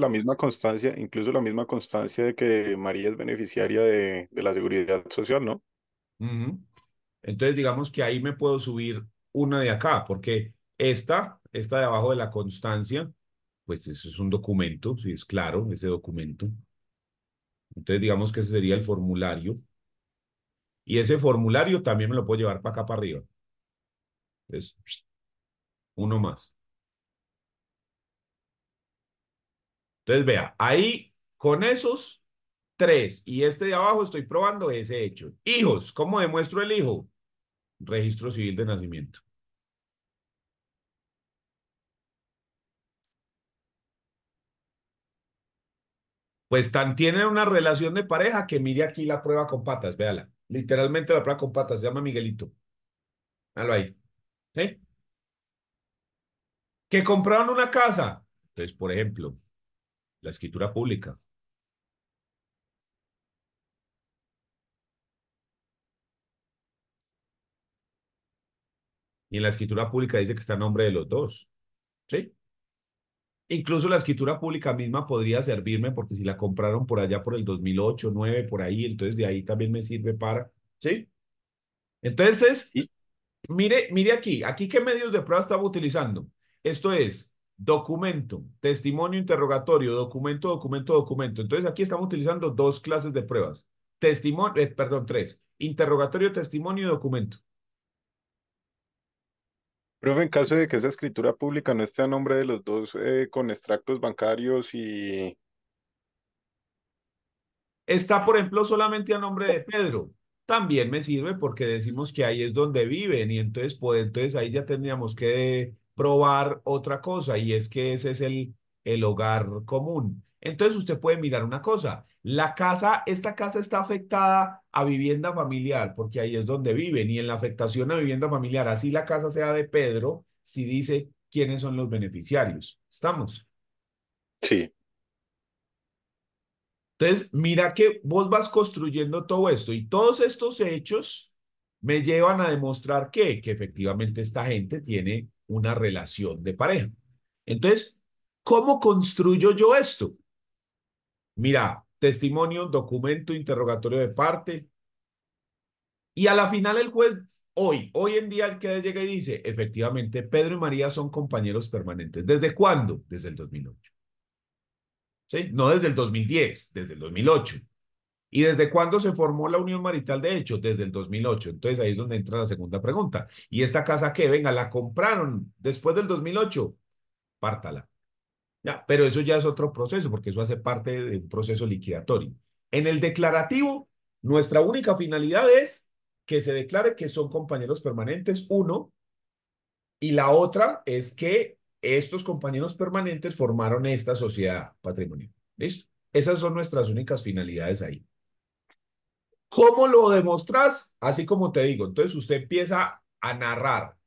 incluso la misma constancia de que María es beneficiaria de la seguridad social, ¿no? Ujú. Entonces, digamos que ahí me puedo subir una de acá, porque esta de abajo de la constancia, pues eso es un documento, sí, es claro, ese documento. Entonces, digamos que ese sería el formulario. Y ese formulario también me lo puedo llevar para acá para arriba. Entonces, uno más. Entonces, vea, ahí con esos tres y este de abajo estoy probando ese hecho. Hijos, ¿cómo demuestro el hijo? Registro civil de nacimiento. Pues tan tienen una relación de pareja que mire aquí la prueba con patas, véala. Literalmente la prueba con patas, se llama Miguelito. Hágalo ahí. ¿Sí? Que compraron una casa. Entonces, por ejemplo, la escritura pública. Y en la escritura pública dice que está a nombre de los dos. ¿Sí? Incluso la escritura pública misma podría servirme porque si la compraron por allá por el 2008, 2009, por ahí, entonces de ahí también me sirve para. ¿Sí? Entonces, Y mire aquí qué medios de prueba estaba utilizando. Esto es documento, testimonio, interrogatorio, documento, documento, documento. Entonces aquí estamos utilizando dos clases de pruebas. Testimonio, perdón, tres. Interrogatorio, testimonio y documento. Profe, en caso de que esa escritura pública no esté a nombre de los dos con extractos bancarios y... Está, por ejemplo, solamente a nombre de Pedro. También me sirve porque decimos que ahí es donde viven y entonces, pues, entonces ahí ya tendríamos que probar otra cosa y es que ese es el hogar común. Entonces usted puede mirar una cosa. La casa, esta casa está afectada a vivienda familiar porque ahí es donde viven y en la afectación a vivienda familiar, así la casa sea de Pedro, si dice quiénes son los beneficiarios. ¿Estamos? Sí, Entonces, mira que vos vas construyendo todo esto y todos estos hechos me llevan a demostrar que efectivamente esta gente tiene una relación de pareja. Entonces, ¿cómo construyo yo esto? Mira, testimonio, documento, interrogatorio de parte y a la final el juez, hoy en día el que llega y dice, efectivamente, Pedro y María son compañeros permanentes. ¿Desde cuándo? Desde el 2008. ¿Sí? No desde el 2010, desde el 2008. ¿Y desde cuándo se formó la unión marital de hecho? Desde el 2008. Entonces ahí es donde entra la segunda pregunta. ¿Y esta casa qué? Venga, la compraron después del 2008. Pártala. Ya, pero eso ya es otro proceso porque eso hace parte de un proceso liquidatorio. En el declarativo, nuestra única finalidad es que se declare que son compañeros permanentes, uno, y la otra es que estos compañeros permanentes formaron esta sociedad patrimonial. ¿Listo? Esas son nuestras únicas finalidades ahí. ¿Cómo lo demostras? Así como te digo, entonces usted empieza a narrar,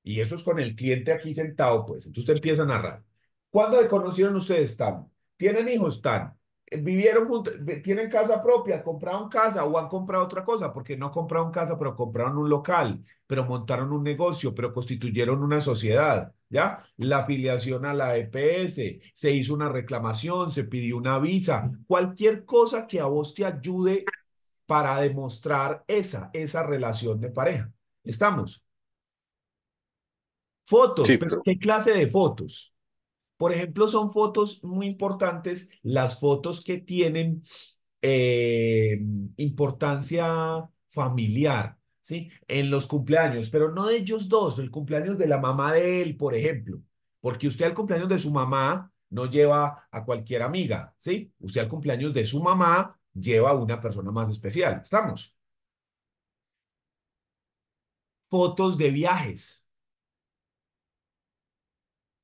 y eso es con el cliente aquí sentado, pues, entonces usted empieza a narrar. ¿Cuándo se conocieron ustedes? Tan. ¿Tienen hijos? Tan. ¿Vivieron juntos? ¿Tienen casa propia? ¿Compraron casa o han comprado otra cosa? Porque no compraron casa, pero compraron un local, pero montaron un negocio, pero constituyeron una sociedad, ¿ya? La afiliación a la EPS, se hizo una reclamación, se pidió una visa, cualquier cosa que a vos te ayude para demostrar esa relación de pareja. ¿Estamos? Fotos, sí, pero pero ¿qué clase de fotos? Por ejemplo, son fotos muy importantes, las fotos que tienen eh, importancia familiar, ¿sí? En los cumpleaños, pero no de ellos dos, el cumpleaños de la mamá de él, por ejemplo, porque usted al cumpleaños de su mamá no lleva a cualquier amiga, ¿sí? Usted al cumpleaños de su mamá lleva a una persona más especial. ¿Estamos? Fotos de viajes,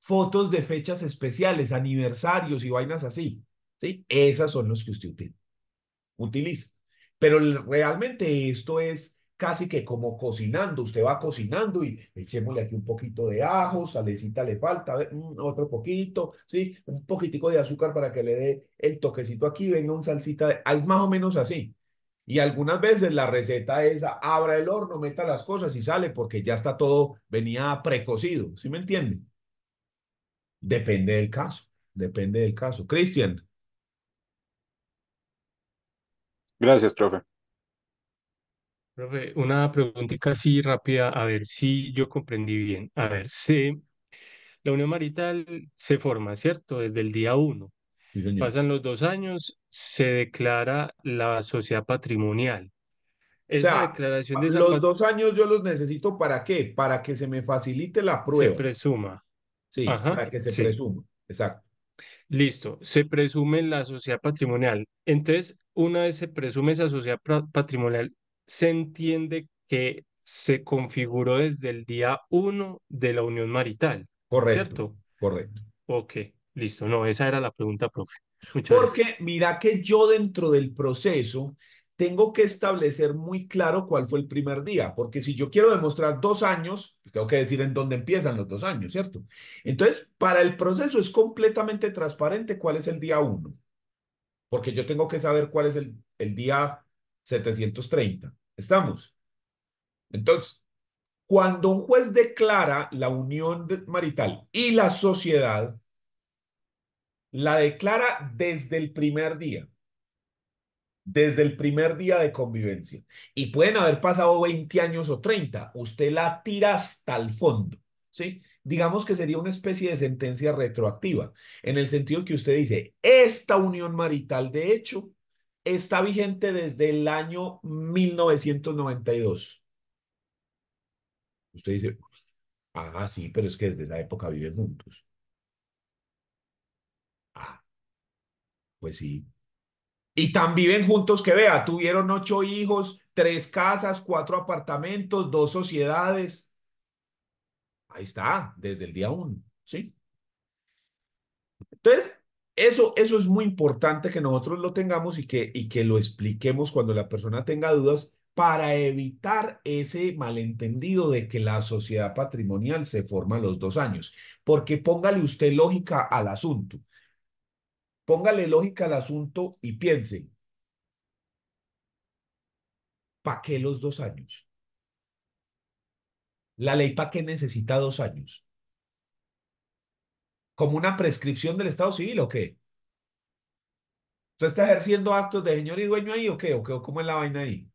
fotos de fechas especiales, aniversarios y vainas así, ¿sí? Esas son los que usted utiliza. Pero realmente esto es casi que como cocinando. Usted va cocinando y echémosle aquí un poquito de ajo, salecita le falta, otro poquito, ¿sí? Un poquitico de azúcar para que le dé el toquecito aquí, venga un salsita, es más o menos así. Y algunas veces la receta es abra el horno, meta las cosas y sale porque ya está todo, venía precocido, ¿sí me entiende? Depende del caso, depende del caso. Cristian, gracias, profe. Profe, una preguntita así rápida, a ver si yo comprendí bien. A ver, si la unión marital se forma, ¿cierto? Desde el día uno. sí, señor. Pasan los 2 años, se declara la sociedad patrimonial. O Esa sea, declaración de esa los 2 años yo los necesito ¿para qué? Para que se me facilite la se prueba. presuma. Sí, Ajá, para que se sí. presuma. Exacto. Listo, se presume la sociedad patrimonial. Entonces, una vez se presume esa sociedad patrimonial, se entiende que se configuró desde el día uno de la unión marital, Correcto, ¿cierto? correcto. Ok, listo. No, esa era la pregunta, profe. Muchas Porque gracias. mira que yo dentro del proceso tengo que establecer muy claro cuál fue el primer día, porque si yo quiero demostrar 2 años, pues tengo que decir en dónde empiezan los 2 años, ¿cierto? Entonces, para el proceso es completamente transparente cuál es el día uno, porque yo tengo que saber cuál es el día 730. ¿Estamos? Entonces, cuando un juez declara la unión marital y la sociedad, la declara desde el primer día de convivencia. Y pueden haber pasado 20 años o 30. Usted la tira hasta el fondo. ¿sí? Digamos que sería una especie de sentencia retroactiva, en el sentido que usted dice, esta unión marital de hecho está vigente desde el año 1992. Usted dice, ah, sí, pero es que desde esa época viven juntos. Ah, pues sí. Y tan viven juntos que vea, tuvieron 8 hijos, 3 casas, 4 apartamentos, 2 sociedades. Ahí está, desde el día uno, ¿sí? Entonces, eso es muy importante que nosotros lo tengamos y que lo expliquemos cuando la persona tenga dudas para evitar ese malentendido de que la sociedad patrimonial se forma a los 2 años. Porque póngale usted lógica al asunto. Póngale lógica al asunto y piense, ¿para qué los 2 años? ¿La ley para qué necesita 2 años? ¿Como una prescripción del Estado civil o qué? ¿Usted está ejerciendo actos de señor y dueño ahí o qué? ¿O qué? ¿O cómo es la vaina ahí?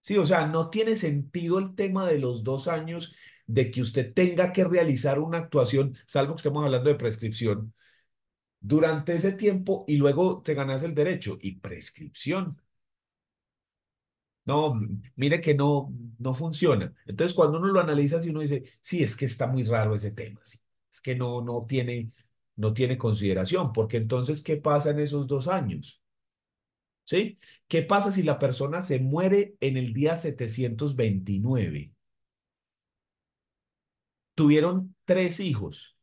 Sí, o sea, no tiene sentido el tema de los 2 años de que usted tenga que realizar una actuación, salvo que estemos hablando de prescripción, durante ese tiempo y luego te ganas el derecho. Y prescripción. No, mire que no funciona. Entonces, cuando uno lo analiza, si uno dice, sí, es que está muy raro ese tema, sí, es que no tiene consideración, porque entonces, ¿qué pasa en esos 2 años? ¿Sí? ¿Qué pasa si la persona se muere en el día 729? Tuvieron 3 hijos,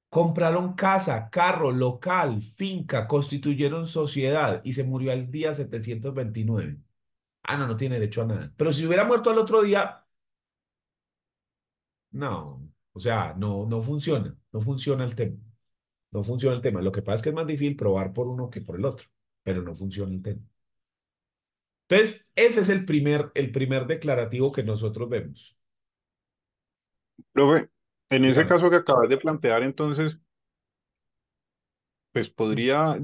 compraron casa, carro, local, finca, constituyeron sociedad y se murió al día 729. Ah, no, no tiene derecho a nada. Pero si hubiera muerto al otro día, no, o sea, no funciona, no funciona el tema, no funciona el tema. Lo que pasa es que es más difícil probar por uno que por el otro, pero no funciona el tema. Entonces, ese es el primer declarativo que nosotros vemos. Profe, en ese Dígame. caso que acabas de plantear, entonces, pues podría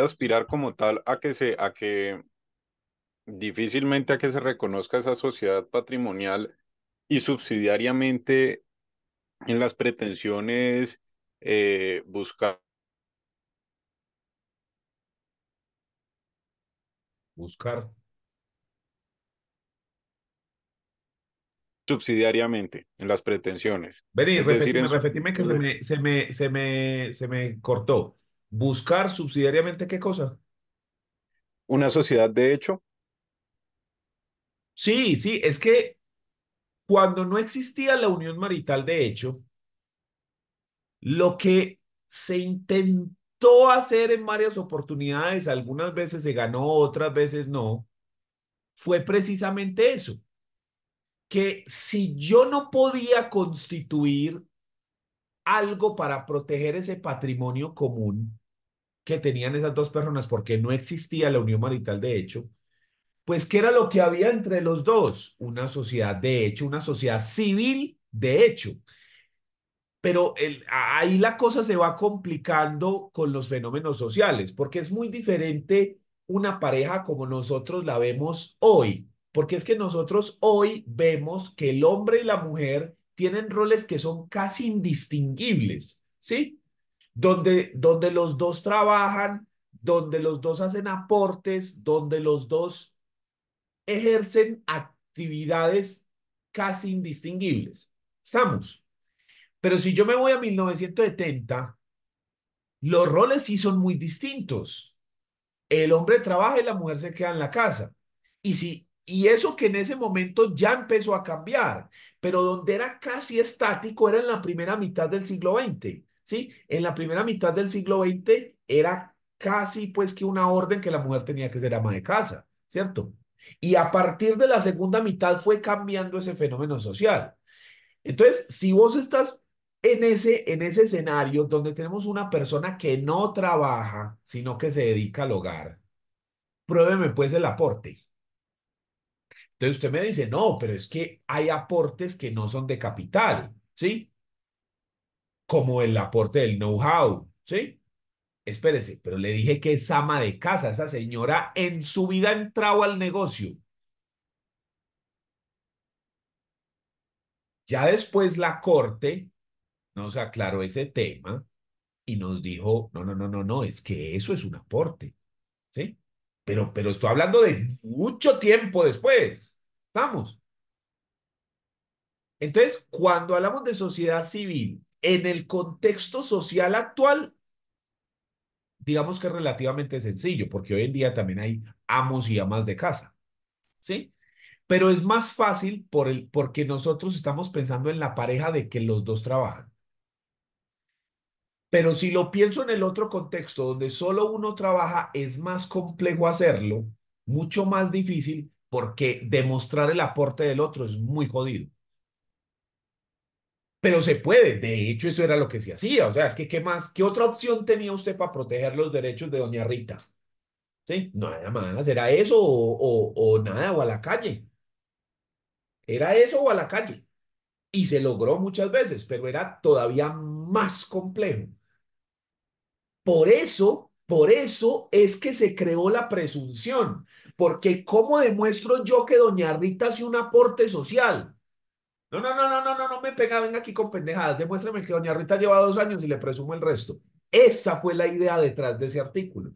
aspirar como tal a que difícilmente a que se reconozca esa sociedad patrimonial y subsidiariamente en las pretensiones buscar Buscar. subsidiariamente en las pretensiones. Vení, Es decir, repetime, en su repetime que momento se me cortó. Buscar subsidiariamente qué cosa. una sociedad de hecho, Sí, sí, es que cuando no existía la unión marital de hecho, lo que se intentó hacer en varias oportunidades, algunas veces se ganó, otras veces no, fue precisamente eso, que si yo no podía constituir algo para proteger ese patrimonio común que tenían esas 2 personas, porque no existía la unión marital de hecho, pues ¿qué era lo que había entre los dos? Una sociedad de hecho, una sociedad civil de hecho. Pero ahí la cosa se va complicando con los fenómenos sociales, porque es muy diferente una pareja como nosotros la vemos hoy, porque es que nosotros hoy vemos que el hombre y la mujer tienen roles que son casi indistinguibles, ¿sí? Donde los dos trabajan, donde los dos hacen aportes, donde los dos ejercen actividades casi indistinguibles. ¿Estamos? Pero si yo me voy a 1970, los roles sí son muy distintos. El hombre trabaja y la mujer se queda en la casa. Y eso que en ese momento ya empezó a cambiar, pero donde era casi estático era en la primera mitad del siglo XX, ¿sí? En la primera mitad del siglo XX era casi pues que una orden que la mujer tenía que ser ama de casa, ¿cierto? Y a partir de la segunda mitad fue cambiando ese fenómeno social. Entonces, si vos estás en ese escenario donde tenemos una persona que no trabaja, sino que se dedica al hogar, pruébeme pues el aporte. Entonces usted me dice, no, pero es que hay aportes que no son de capital, ¿sí? Como el aporte del know-how, ¿sí? Espérese, pero le dije que es ama de casa, esa señora en su vida ha entrado al negocio. Ya después la Corte nos aclaró ese tema y nos dijo, no, no, no, no, no, es que eso es un aporte, ¿sí? Pero estoy hablando de mucho tiempo después, ¿estamos? Entonces, cuando hablamos de sociedad civil, en el contexto social actual, digamos que es relativamente sencillo, porque hoy en día también hay amos y amas de casa, ¿sí? Pero es más fácil porque nosotros estamos pensando en la pareja de que los dos trabajan. Pero si lo pienso en el otro contexto, donde solo uno trabaja, es más complejo hacerlo, mucho más difícil, porque demostrar el aporte del otro es muy jodido. Pero se puede, de hecho eso era lo que se hacía, o sea, es que ¿qué más? ¿Qué otra opción tenía usted para proteger los derechos de doña Rita? ¿Sí? No, nada más, era eso o nada, o a la calle. Era eso o a la calle. Y se logró muchas veces, pero era todavía más complejo. Por eso es que se creó la presunción, porque ¿cómo demuestro yo que doña Rita hace un aporte social? No, no, no, no, no, no, no me pega, venga aquí con pendejadas, demuéstrame que doña Rita lleva 2 años y le presumo el resto. Esa fue la idea detrás de ese artículo.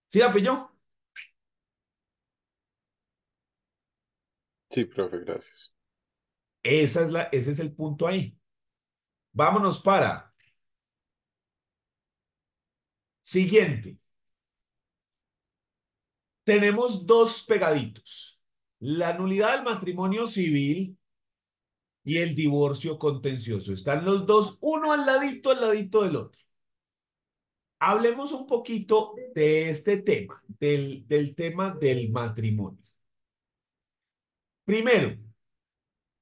¿Sí la pilló? Sí, profe, gracias. Ese es el punto ahí. Vámonos para siguiente. Tenemos dos pegaditos. La nulidad del matrimonio civil y el divorcio contencioso. Están los dos, uno al ladito del otro. Hablemos un poquito de este tema, del tema del matrimonio. Primero,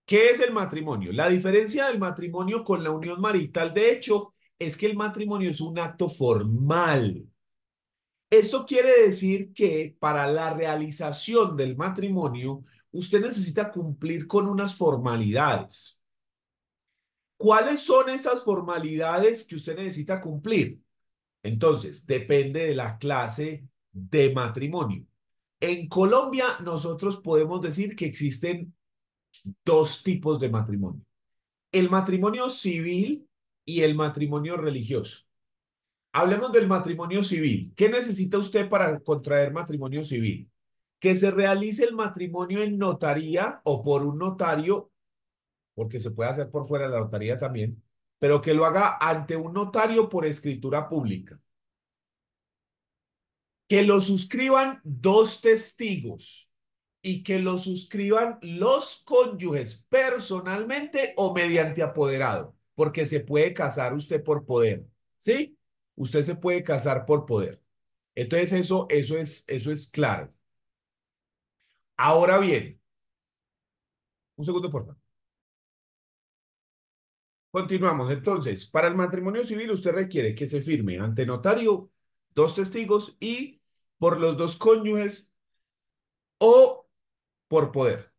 ¿qué es el matrimonio? La diferencia del matrimonio con la unión marital, de hecho, es que el matrimonio es un acto formal. Esto quiere decir que para la realización del matrimonio, usted necesita cumplir con unas formalidades. ¿Cuáles son esas formalidades que usted necesita cumplir? Entonces, depende de la clase de matrimonio. En Colombia, nosotros podemos decir que existen dos tipos de matrimonio: el matrimonio civil y el matrimonio religioso. Hablemos del matrimonio civil. ¿Qué necesita usted para contraer matrimonio civil? Que se realice el matrimonio en notaría o por un notario, porque se puede hacer por fuera de la notaría también, pero que lo haga ante un notario por escritura pública. Que lo suscriban dos testigos y que lo suscriban los cónyuges personalmente o mediante apoderado, porque se puede casar usted por poder, ¿sí? Usted se puede casar por poder. Entonces eso es claro. Ahora bien, un segundo, por favor. Continuamos. Entonces, para el matrimonio civil usted requiere que se firme ante notario, dos testigos y por los dos cónyuges o por poder.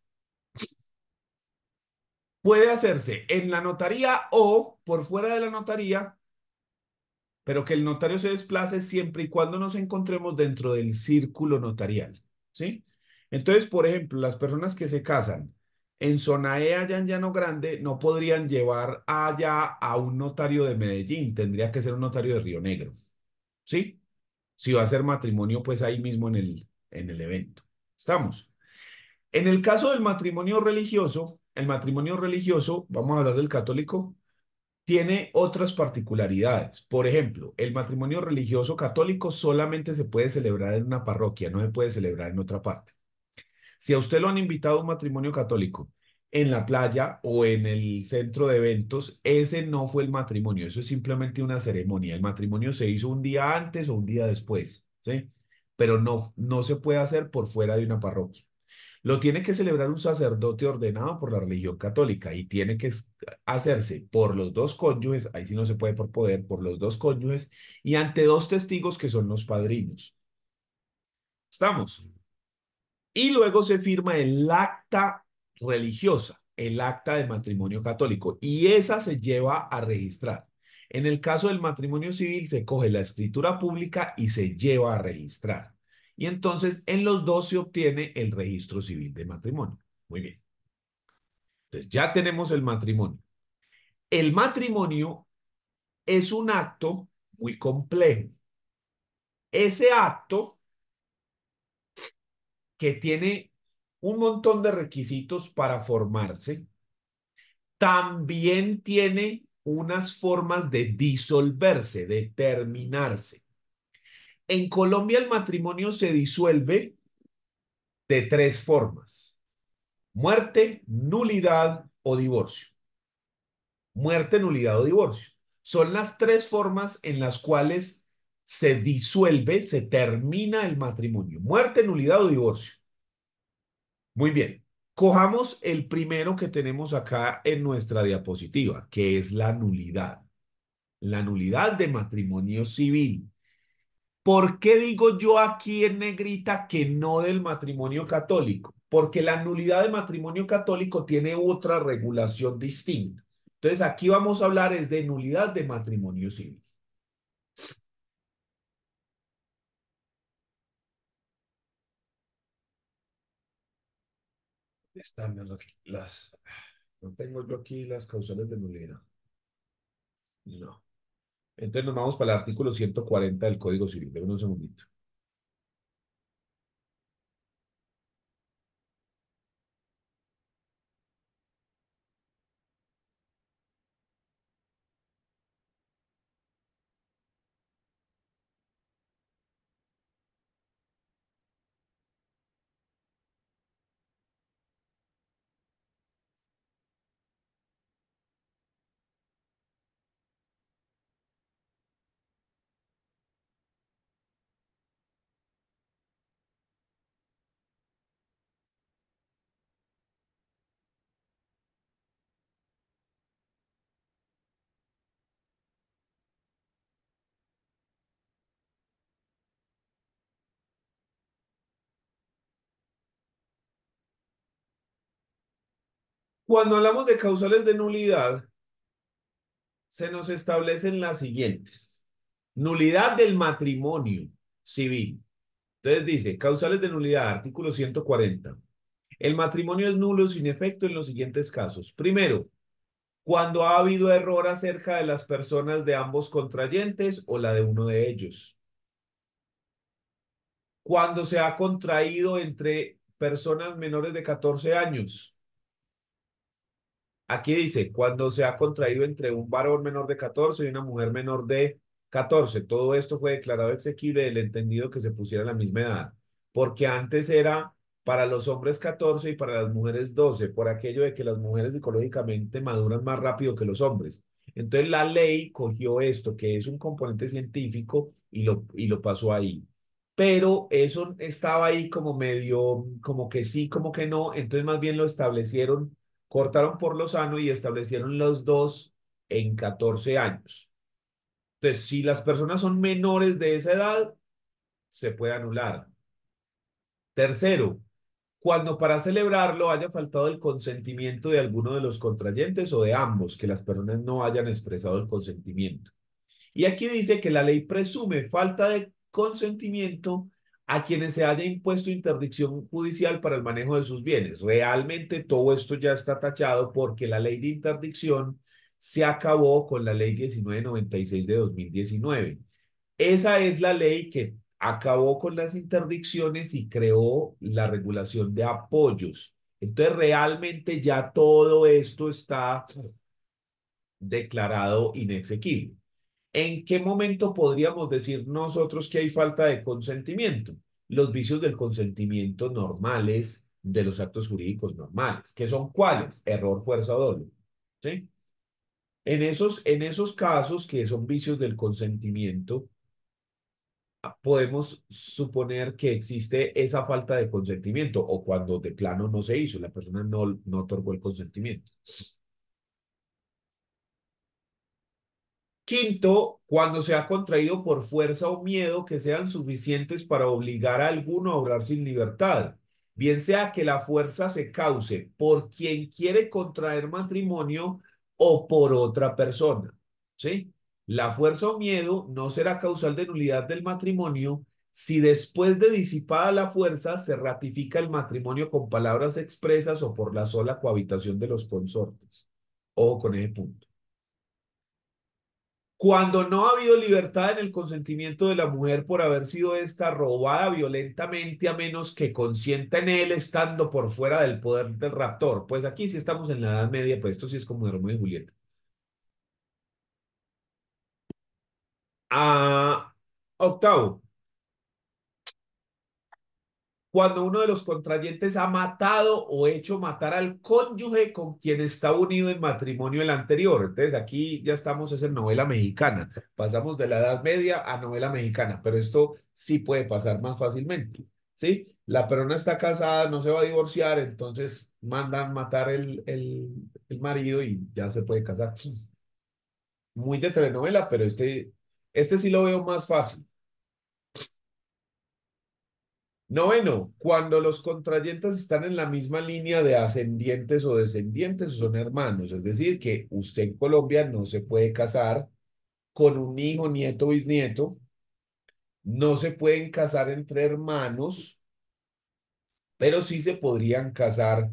Puede hacerse en la notaría o por fuera de la notaría, pero que el notario se desplace siempre y cuando nos encontremos dentro del círculo notarial, ¿sí? Entonces, por ejemplo, las personas que se casan en zona E allá en Llano Grande no podrían llevar allá a un notario de Medellín, tendría que ser un notario de Río Negro, ¿sí? Si va a ser matrimonio, pues ahí mismo en el evento. ¿Estamos? En el caso del matrimonio religioso, el matrimonio religioso, vamos a hablar del católico, tiene otras particularidades. Por ejemplo, el matrimonio religioso católico solamente se puede celebrar en una parroquia, no se puede celebrar en otra parte. Si a usted lo han invitado a un matrimonio católico en la playa o en el centro de eventos, ese no fue el matrimonio, eso es simplemente una ceremonia. El matrimonio se hizo un día antes o un día después, ¿sí? Pero no se puede hacer por fuera de una parroquia. Lo tiene que celebrar un sacerdote ordenado por la religión católica y tiene que hacerse por los dos cónyuges, ahí sí no se puede por poder, por los dos cónyuges y ante dos testigos que son los padrinos. ¿Estamos? Y luego se firma el acta religiosa, el acta de matrimonio católico, y esa se lleva a registrar. En el caso del matrimonio civil se coge la escritura pública y se lleva a registrar. Y entonces en los dos se obtiene el registro civil de matrimonio. Muy bien. Entonces, ya tenemos el matrimonio. El matrimonio es un acto muy complejo. Ese acto que tiene un montón de requisitos para formarse, también tiene unas formas de disolverse, de terminarse. En Colombia el matrimonio se disuelve de tres formas: muerte, nulidad o divorcio. Muerte, nulidad o divorcio. Son las tres formas en las cuales se disuelve, se termina el matrimonio: muerte, nulidad o divorcio. Muy bien. Cojamos el primero que tenemos acá en nuestra diapositiva, que es la nulidad. La nulidad de matrimonio civil. ¿Por qué digo yo aquí en negrita que no del matrimonio católico? Porque la nulidad de matrimonio católico tiene otra regulación distinta. Entonces aquí vamos a hablar es de nulidad de matrimonio civil. Están no tengo yo aquí las causales de nulidad. No. Entonces nos vamos para el artículo 140 del Código Civil. Denme un segundito. Cuando hablamos de causales de nulidad, se nos establecen las siguientes. Nulidad del matrimonio civil. Entonces dice, causales de nulidad, artículo 140. El matrimonio es nulo sin efecto en los siguientes casos. Primero, cuando ha habido error acerca de las personas de ambos contrayentes o la de uno de ellos. Cuando se ha contraído entre personas menores de 14 años. Aquí dice, cuando se ha contraído entre un varón menor de 14 y una mujer menor de 14. Todo esto fue declarado exequible del entendido que se pusiera la misma edad, porque antes era para los hombres 14 y para las mujeres 12, por aquello de que las mujeres psicológicamente maduran más rápido que los hombres. Entonces la ley cogió esto, que es un componente científico, y lo pasó ahí. Pero eso estaba ahí como medio, como que sí, como que no, entonces más bien lo establecieron, cortaron por lo sano y establecieron los dos en 14 años. Entonces, si las personas son menores de esa edad, se puede anular. Tercero, cuando para celebrarlo haya faltado el consentimiento de alguno de los contrayentes o de ambos, que las personas no hayan expresado el consentimiento. Y aquí dice que la ley presume falta de consentimiento a quienes se haya impuesto interdicción judicial para el manejo de sus bienes. Realmente todo esto ya está tachado porque la ley de interdicción se acabó con la ley 1996 de 2019. Esa es la ley que acabó con las interdicciones y creó la regulación de apoyos. Entonces realmente ya todo esto está declarado inexequible. ¿En qué momento podríamos decir nosotros que hay falta de consentimiento? Los vicios del consentimiento normales de los actos jurídicos normales. ¿Qué son cuáles? Error, fuerza o dolo. ¿Sí? En esos casos que son vicios del consentimiento, podemos suponer que existe esa falta de consentimiento o cuando de plano no se hizo, la persona no otorgó el consentimiento. Quinto, cuando se ha contraído por fuerza o miedo que sean suficientes para obligar a alguno a obrar sin libertad, bien sea que la fuerza se cause por quien quiere contraer matrimonio o por otra persona, ¿sí? La fuerza o miedo no será causal de nulidad del matrimonio si después de disipada la fuerza se ratifica el matrimonio con palabras expresas o por la sola cohabitación de los consortes. Ojo con ese punto. Cuando no ha habido libertad en el consentimiento de la mujer por haber sido ésta robada violentamente a menos que consienta en él estando por fuera del poder del raptor. Pues aquí sí estamos en la Edad Media, pues esto sí es como Romeo y Julieta. Octavo, cuando uno de los contrayentes ha matado o hecho matar al cónyuge con quien está unido en matrimonio el anterior. Entonces aquí ya estamos, es en novela mexicana. Pasamos de la Edad Media a novela mexicana, pero esto sí puede pasar más fácilmente. ¿Sí? La persona está casada, no se va a divorciar, entonces mandan matar el marido y ya se puede casar. Muy de telenovela, pero este sí lo veo más fácil. Noveno, cuando los contrayentes están en la misma línea de ascendientes o descendientes o son hermanos, es decir, que usted en Colombia no se puede casar con un hijo, nieto, bisnieto, no se pueden casar entre hermanos, pero sí se podrían casar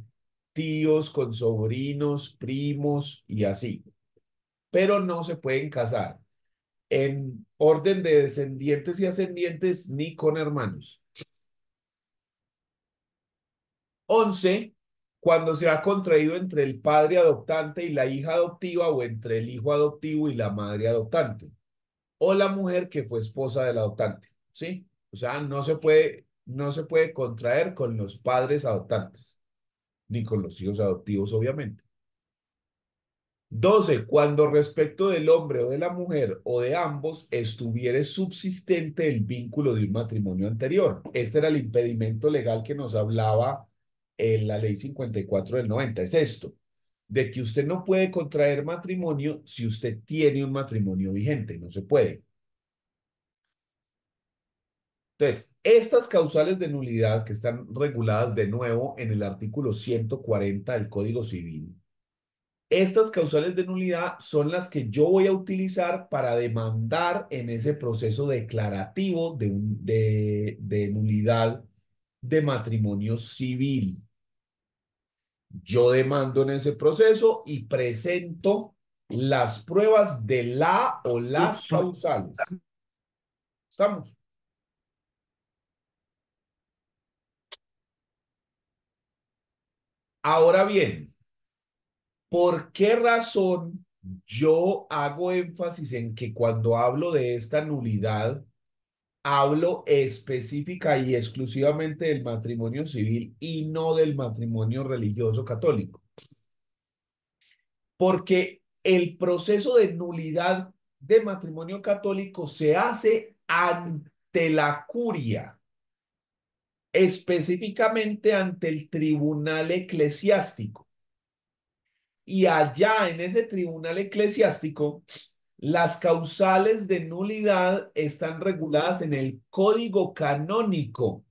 tíos con sobrinos, primos y así, pero no se pueden casar en orden de descendientes y ascendientes ni con hermanos. 11, cuando se ha contraído entre el padre adoptante y la hija adoptiva o entre el hijo adoptivo y la madre adoptante o la mujer que fue esposa del adoptante, ¿sí? O sea, no se puede contraer con los padres adoptantes ni con los hijos adoptivos, obviamente. 12, cuando respecto del hombre o de la mujer o de ambos estuviere subsistente el vínculo de un matrimonio anterior. Este era el impedimento legal que nos hablaba en la ley 54 del 90. Es esto, de que usted no puede contraer matrimonio si usted tiene un matrimonio vigente. No se puede. Entonces, estas causales de nulidad que están reguladas de nuevo en el artículo 140 del Código Civil. Estas causales de nulidad son las que yo voy a utilizar para demandar en ese proceso declarativo de nulidad de matrimonio civil. Yo demando en ese proceso y presento las pruebas de la o las causales. ¿Estamos? Ahora bien, ¿por qué razón yo hago énfasis en que cuando hablo de esta nulidad, hablo específica y exclusivamente del matrimonio civil y no del matrimonio religioso católico? Porque el proceso de nulidad de matrimonio católico se hace ante la curia, específicamente ante el tribunal eclesiástico. Y allá en ese tribunal eclesiástico, las causales de nulidad están reguladas en el Código Canónico.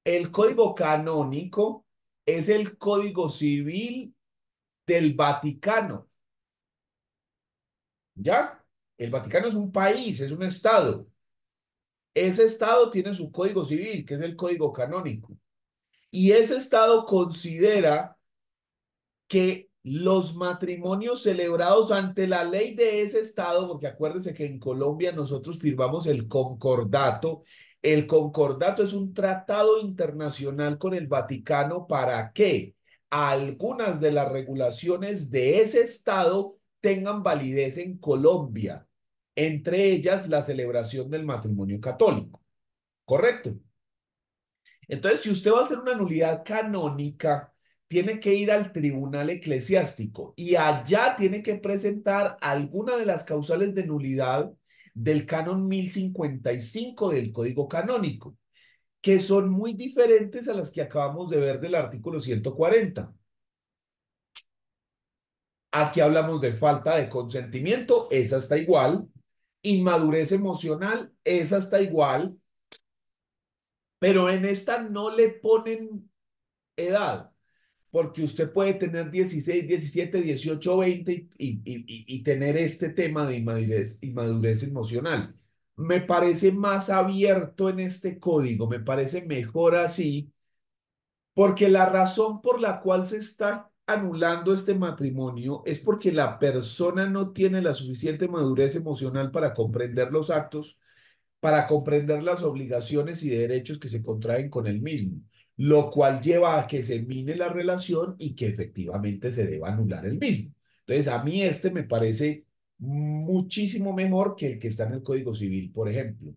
El Código Canónico es el Código Civil del Vaticano. ¿Ya? El Vaticano es un país, es un estado. Ese estado tiene su Código Civil, que es el Código Canónico. Y ese estado considera que los matrimonios celebrados ante la ley de ese estado, porque acuérdense que en Colombia nosotros firmamos el concordato. El concordato es un tratado internacional con el Vaticano para que algunas de las regulaciones de ese estado tengan validez en Colombia, entre ellas la celebración del matrimonio católico. ¿Correcto? Entonces, si usted va a hacer una nulidad canónica, tiene que ir al tribunal eclesiástico y allá tiene que presentar alguna de las causales de nulidad del canon 1055 del Código Canónico, que son muy diferentes a las que acabamos de ver del artículo 140. Aquí hablamos de falta de consentimiento, esa está igual. Inmadurez emocional, esa está igual. Pero en esta no le ponen edad, porque usted puede tener 16, 17, 18, 20 y tener este tema de inmadurez emocional. me parece más abierto en este código, me parece mejor así, porque la razón por la cual se está anulando este matrimonio es porque la persona no tiene la suficiente madurez emocional para comprender los actos, para comprender las obligaciones y derechos que se contraen con el mismo, lo cual lleva a que se mine la relación y que efectivamente se deba anular el mismo. Entonces, a mí este me parece muchísimo mejor que el que está en el Código Civil, por ejemplo.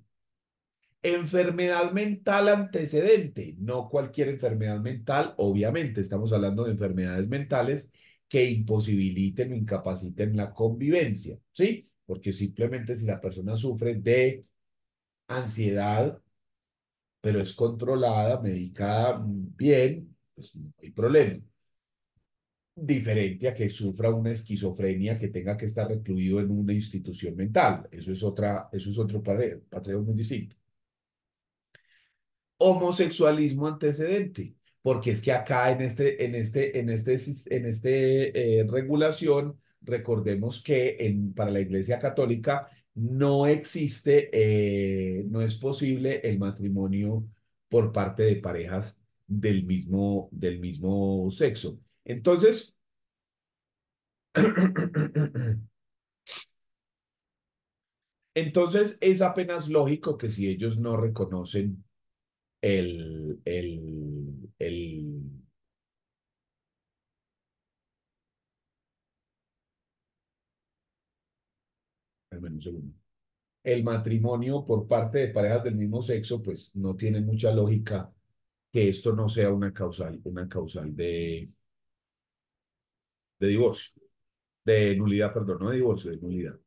Enfermedad mental antecedente, no cualquier enfermedad mental, obviamente, estamos hablando de enfermedades mentales que imposibiliten o incapaciten la convivencia, ¿sí? Porque simplemente si la persona sufre de ansiedad, pero es controlada, medicada bien, pues no hay problema. Diferente a que sufra una esquizofrenia que tenga que estar recluido en una institución mental. Eso es otro paseo muy distinto. Homosexualismo antecedente, porque es que acá en este regulación, recordemos que para la Iglesia Católica no existe, no es posible el matrimonio por parte de parejas del mismo sexo. Entonces, entonces es apenas lógico que si ellos no reconocen el, al menos un segundo. El matrimonio por parte de parejas del mismo sexo, pues no tiene mucha lógica que esto no sea una causal de divorcio, de nulidad, perdón, no de divorcio, de nulidad.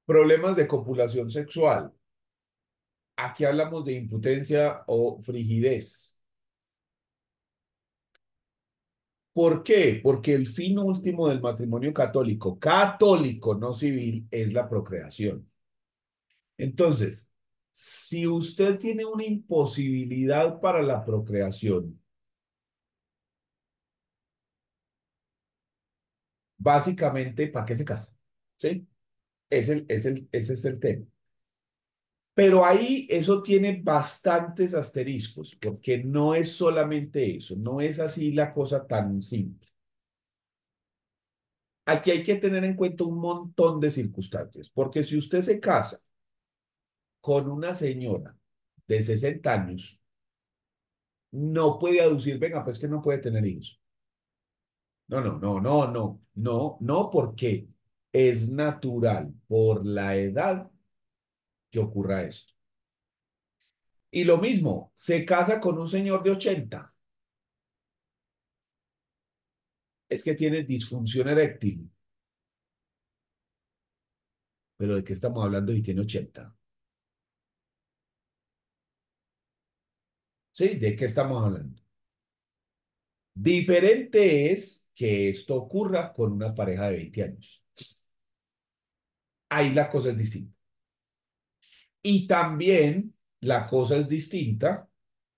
Problemas de copulación sexual. Aquí hablamos de impotencia o frigidez. ¿Por qué? Porque el fin último del matrimonio católico, no civil, es la procreación. Entonces, si usted tiene una imposibilidad para la procreación, básicamente, ¿para qué se casa? ¿Sí? Ese es el tema. Pero ahí eso tiene bastantes asteriscos, porque no es solamente eso, no es así la cosa tan simple. Aquí hay que tener en cuenta un montón de circunstancias, porque si usted se casa con una señora de 60 años, no puede aducir, venga, pues que no puede tener hijos. No, no, no, no, no, no, no, porque es natural por la edad que ocurra esto. Y lo mismo, se casa con un señor de 80, es que tiene disfunción eréctil, pero ¿de qué estamos hablando si tiene 80? ¿Sí? ¿De qué estamos hablando? Diferente es que esto ocurra con una pareja de 20 años. Ahí la cosa es distinta. Y también la cosa es distinta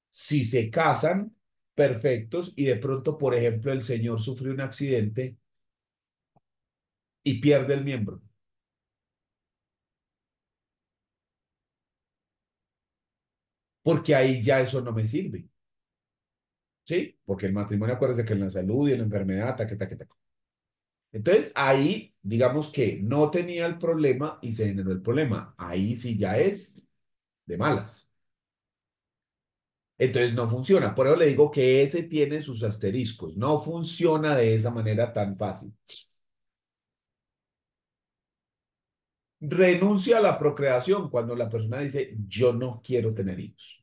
si se casan perfectos y de pronto, por ejemplo, el señor sufre un accidente y pierde el miembro, porque ahí ya eso no me sirve, ¿sí? Porque el matrimonio, acuérdese que en la salud y en la enfermedad, taque, taque, taque. Entonces, ahí, digamos que no tenía el problema y se generó el problema. Ahí sí ya es de malas. Entonces no funciona. Por eso le digo que ese tiene sus asteriscos. No funciona de esa manera tan fácil. Renuncia a la procreación cuando la persona dice, yo no quiero tener hijos.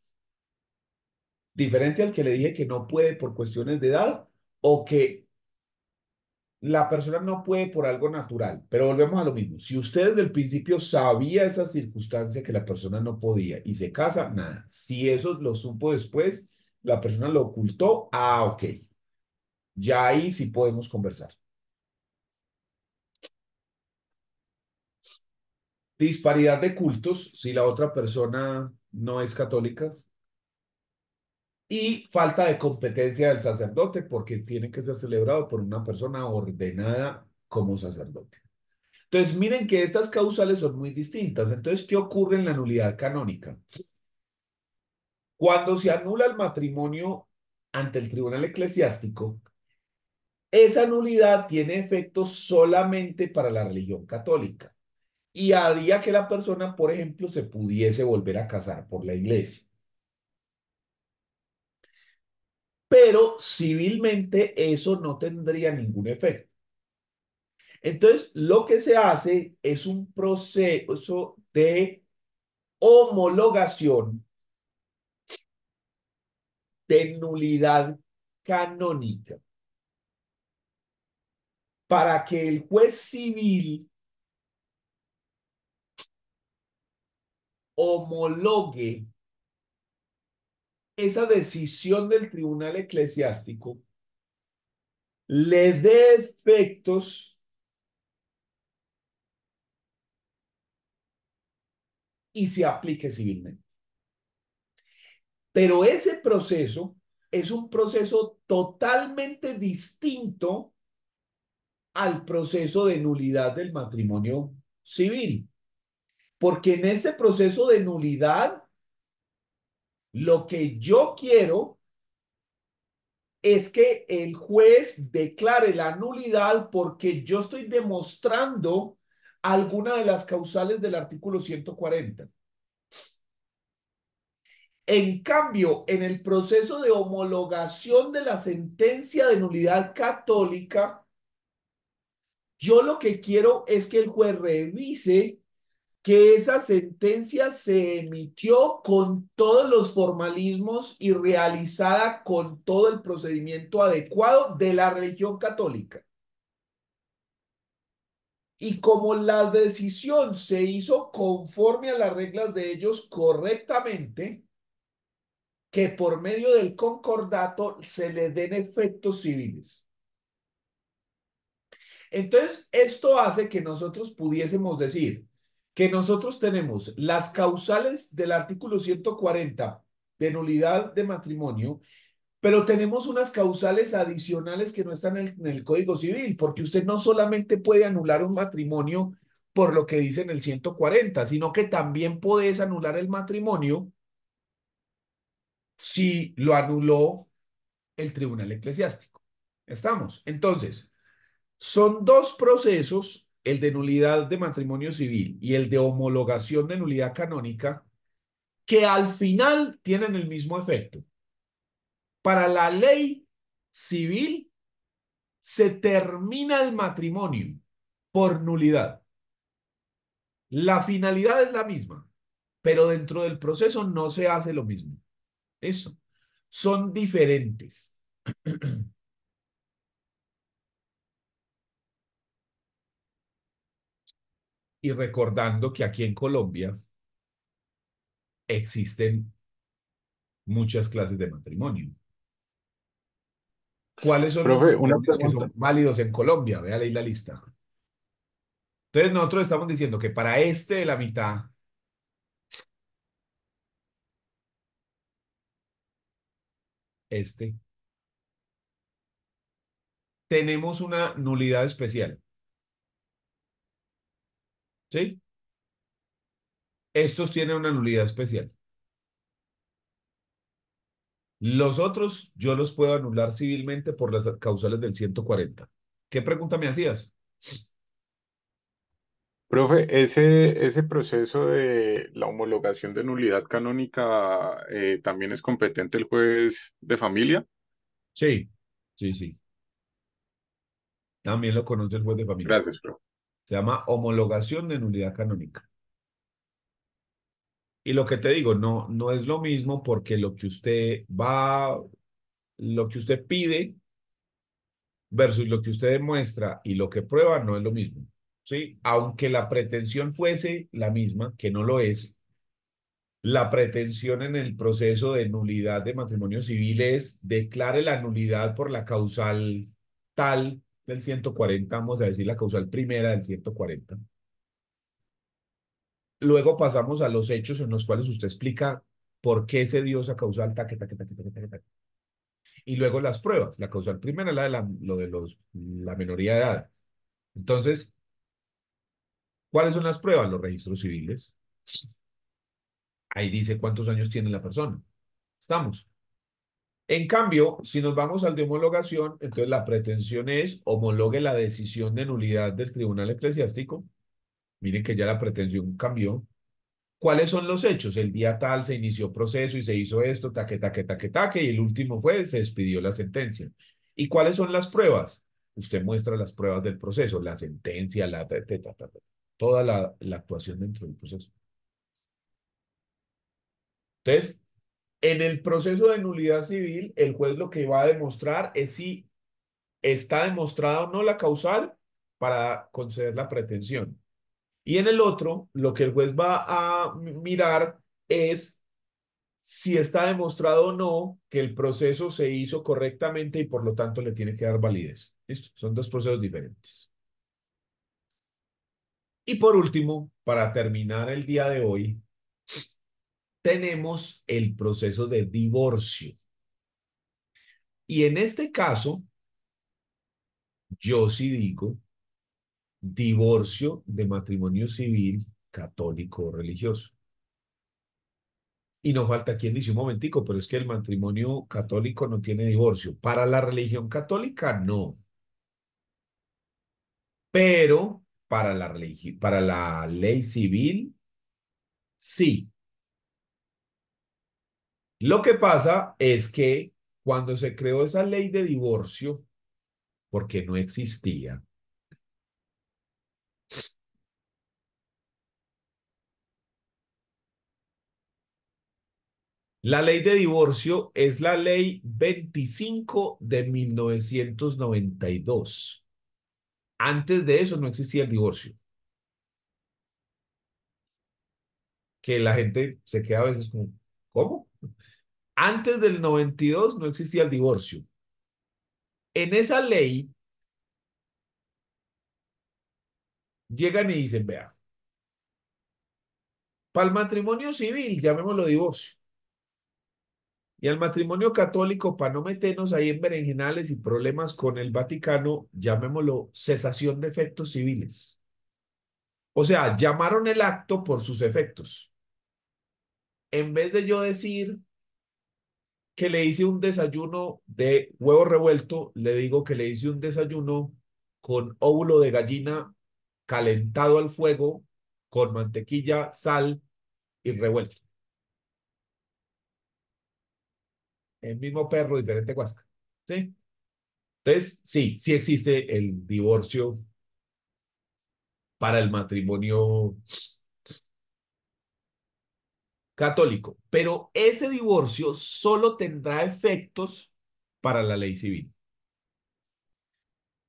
Diferente al que le dije que no puede por cuestiones de edad o que la persona no puede por algo natural. Pero volvemos a lo mismo. Si usted desde el principio sabía esa circunstancia que la persona no podía y se casa, nada. Si eso lo supo después, la persona lo ocultó, ok. Ya ahí sí podemos conversar. Disparidad de cultos si la otra persona no es católica. y falta de competencia del sacerdote porque tiene que ser celebrado por una persona ordenada como sacerdote. Entonces, miren que estas causales son muy distintas. Entonces, ¿qué ocurre en la nulidad canónica? Cuando se anula el matrimonio ante el tribunal eclesiástico, esa nulidad tiene efectos solamente para la religión católica y haría que la persona, por ejemplo, se pudiese volver a casar por la iglesia. Pero civilmente eso no tendría ningún efecto. Entonces, lo que se hace es un proceso de homologación de nulidad canónica para que el juez civil homologue esa decisión del tribunal eclesiástico, le dé efectos y se aplique civilmente. Pero ese proceso es un proceso totalmente distinto al proceso de nulidad del matrimonio civil. Porque en este proceso de nulidad, lo que yo quiero es que el juez declare la nulidad porque yo estoy demostrando alguna de las causales del artículo 140. En cambio, en el proceso de homologación de la sentencia de nulidad católica, yo lo que quiero es que el juez revise que esa sentencia se emitió con todos los formalismos y realizada con todo el procedimiento adecuado de la religión católica. Y como la decisión se hizo conforme a las reglas de ellos correctamente, que por medio del concordato se le den efectos civiles. Entonces, esto hace que nosotros pudiésemos decir que nosotros tenemos las causales del artículo 140 de nulidad de matrimonio, pero tenemos unas causales adicionales que no están en el Código Civil, porque usted no solamente puede anular un matrimonio por lo que dice en el 140, sino que también puedes anular el matrimonio si lo anuló el tribunal eclesiástico. ¿Estamos? Entonces, son dos procesos, el de nulidad de matrimonio civil y el de homologación de nulidad canónica, que al final tienen el mismo efecto. Para la ley civil se termina el matrimonio por nulidad. La finalidad es la misma, pero dentro del proceso no se hace lo mismo. Eso. Son diferentes. Y recordando que aquí en Colombia existen muchas clases de matrimonio. ¿Cuáles son los Profe, una matrimonios que pregunta. son válidos en Colombia? Véale ahí la lista. Entonces nosotros estamos diciendo que para este de la mitad, este, tenemos una nulidad especial. ¿Sí? Estos tienen una nulidad especial. Los otros yo los puedo anular civilmente por las causales del 140. ¿Qué pregunta me hacías? Profe, ese proceso de la homologación de nulidad canónica también es competente el juez de familia. Sí, sí, sí. También lo conoce el juez de familia. Gracias, profe. Se llama homologación de nulidad canónica. Y lo que te digo, no es lo mismo porque lo que usted pide versus lo que usted demuestra y lo que prueba no es lo mismo. ¿Sí? Aunque la pretensión fuese la misma, que no lo es, la pretensión en el proceso de nulidad de matrimonio civil es declare la nulidad por la causal tal del 140, vamos a decir la causal primera del 140. Luego pasamos a los hechos en los cuales usted explica ¿Por qué se dio esa causal? Taque, taque, taque, taque, taque, taque. Y luego las pruebas. La causal primera es lo de la minoría de edad. Entonces, ¿cuáles son las pruebas? Los registros civiles. Ahí dice cuántos años tiene la persona. Estamos. En cambio, si nos vamos al de homologación, entonces la pretensión es homologue la decisión de nulidad del tribunal eclesiástico. Miren que ya la pretensión cambió. ¿Cuáles son los hechos? El día tal se inició proceso y se hizo esto, taque, taque, taque, taque, y el último fue, se despidió la sentencia. ¿Y cuáles son las pruebas? Usted muestra las pruebas del proceso, la sentencia, toda la actuación dentro del proceso. Entonces, en el proceso de nulidad civil, el juez lo que va a demostrar es si está demostrada o no la causal para conceder la pretensión. Y en el otro, lo que el juez va a mirar es si está demostrado o no que el proceso se hizo correctamente y por lo tanto le tiene que dar validez. ¿Listo? Son dos procesos diferentes. Y por último, para terminar el día de hoy, tenemos el proceso de divorcio. Y en este caso, yo sí digo divorcio de matrimonio civil católico o religioso. Y no falta quien dice un momentico, pero es que el matrimonio católico no tiene divorcio. Para la religión católica, no. Pero para la ley civil, sí. Lo que pasa es que cuando se creó esa ley de divorcio, porque no existía, la ley de divorcio es la ley 25 de 1992. Antes de eso no existía el divorcio. Que la gente se queda a veces como, ¿cómo? Antes del 92 no existía el divorcio. En esa ley llegan y dicen, vea, para el matrimonio civil, llamémoslo divorcio. Y al matrimonio católico, para no meternos ahí en berenjenales y problemas con el Vaticano, llamémoslo cesación de efectos civiles. O sea, llamaron el acto por sus efectos. En vez de yo decir que le hice un desayuno de huevo revuelto, le digo que le hice un desayuno con óvulo de gallina calentado al fuego, con mantequilla, sal y revuelto. El mismo perro, diferente guasca. ¿Sí? Entonces, sí, sí existe el divorcio para el matrimonio católico, pero ese divorcio solo tendrá efectos para la ley civil.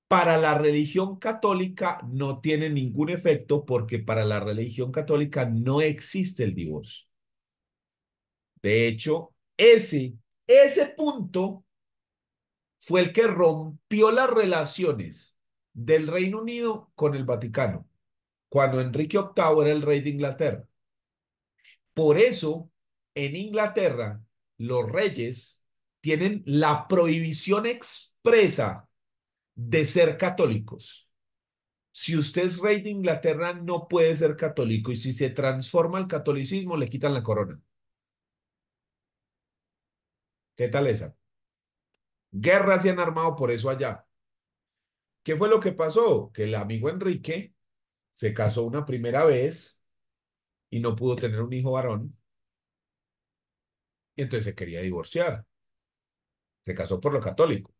Para la religión católica no tiene ningún efecto porque para la religión católica no existe el divorcio. De hecho, ese punto fue el que rompió las relaciones del Reino Unido con el Vaticano, cuando Enrique VIII era el rey de Inglaterra. Por eso, en Inglaterra, los reyes tienen la prohibición expresa de ser católicos. Si usted es rey de Inglaterra, no puede ser católico y si se transforma al catolicismo, le quitan la corona. ¿Qué tal esa? Guerras se han armado por eso allá. ¿Qué fue lo que pasó? Que el amigo Enrique se casó una primera vez y no pudo tener un hijo varón y entonces se quería divorciar. Se casó por lo católico.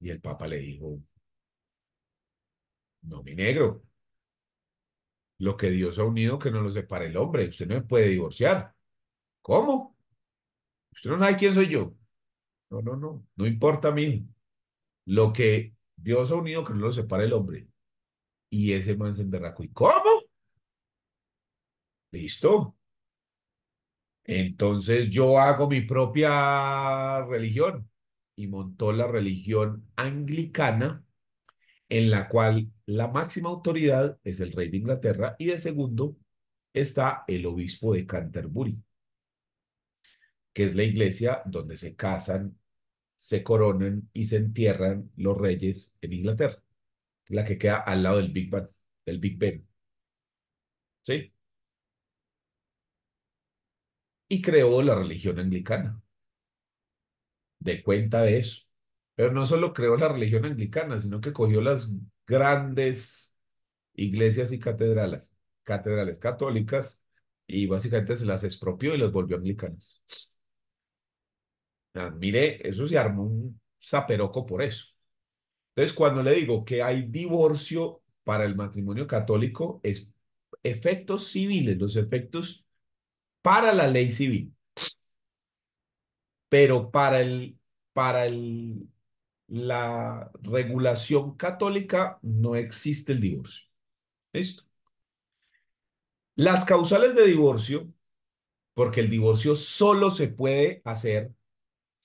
Y el Papa le dijo, no, mi negro, lo que Dios ha unido que no lo separe el hombre. Usted no se puede divorciar. ¿Cómo? Usted no sabe quién soy yo. No, no, no. No importa a mí. Lo que Dios ha unido que no lo separe el hombre. Y ese man se emberracó. ¿Y cómo? Listo. Entonces yo hago mi propia religión. Y montó la religión anglicana, en la cual la máxima autoridad es el rey de Inglaterra y de segundo está el obispo de Canterbury. que es la iglesia donde se casan, se coronan y se entierran los reyes en Inglaterra, la que queda al lado del Big Ben, ¿sí? Y creó la religión anglicana, de cuenta de eso. Pero no solo creó la religión anglicana, sino que cogió las grandes iglesias y catedrales católicas y básicamente se las expropió y las volvió anglicanas. Ah, mire, eso se armó un zaperoco por eso. Entonces, cuando le digo que hay divorcio para el matrimonio católico, es efectos civiles, los efectos para la ley civil, pero la regulación católica no existe el divorcio. ¿Listo? Las causales de divorcio, porque el divorcio solo se puede hacer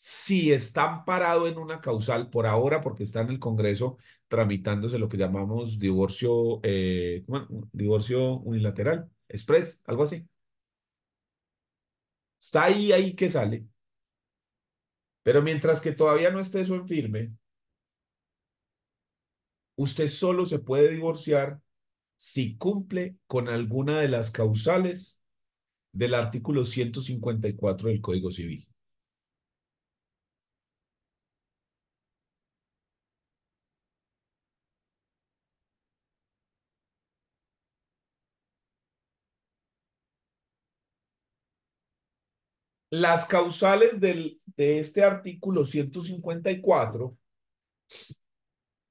si está amparado en una causal por ahora, porque está en el Congreso tramitándose lo que llamamos divorcio, divorcio unilateral, express, algo así. Está ahí que sale. Pero mientras que todavía no esté eso en firme, usted solo se puede divorciar si cumple con alguna de las causales del artículo 154 del Código Civil. Las causales de este artículo 154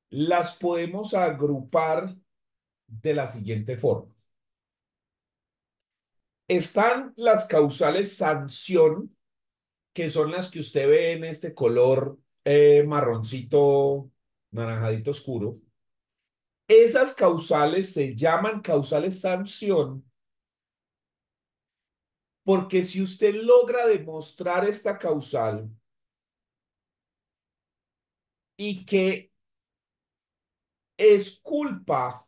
las podemos agrupar de la siguiente forma. Están las causales sanción, que son las que usted ve en este color marroncito, naranjadito oscuro. Esas causales se llaman causales sanción porque si usted logra demostrar esta causal y que es culpa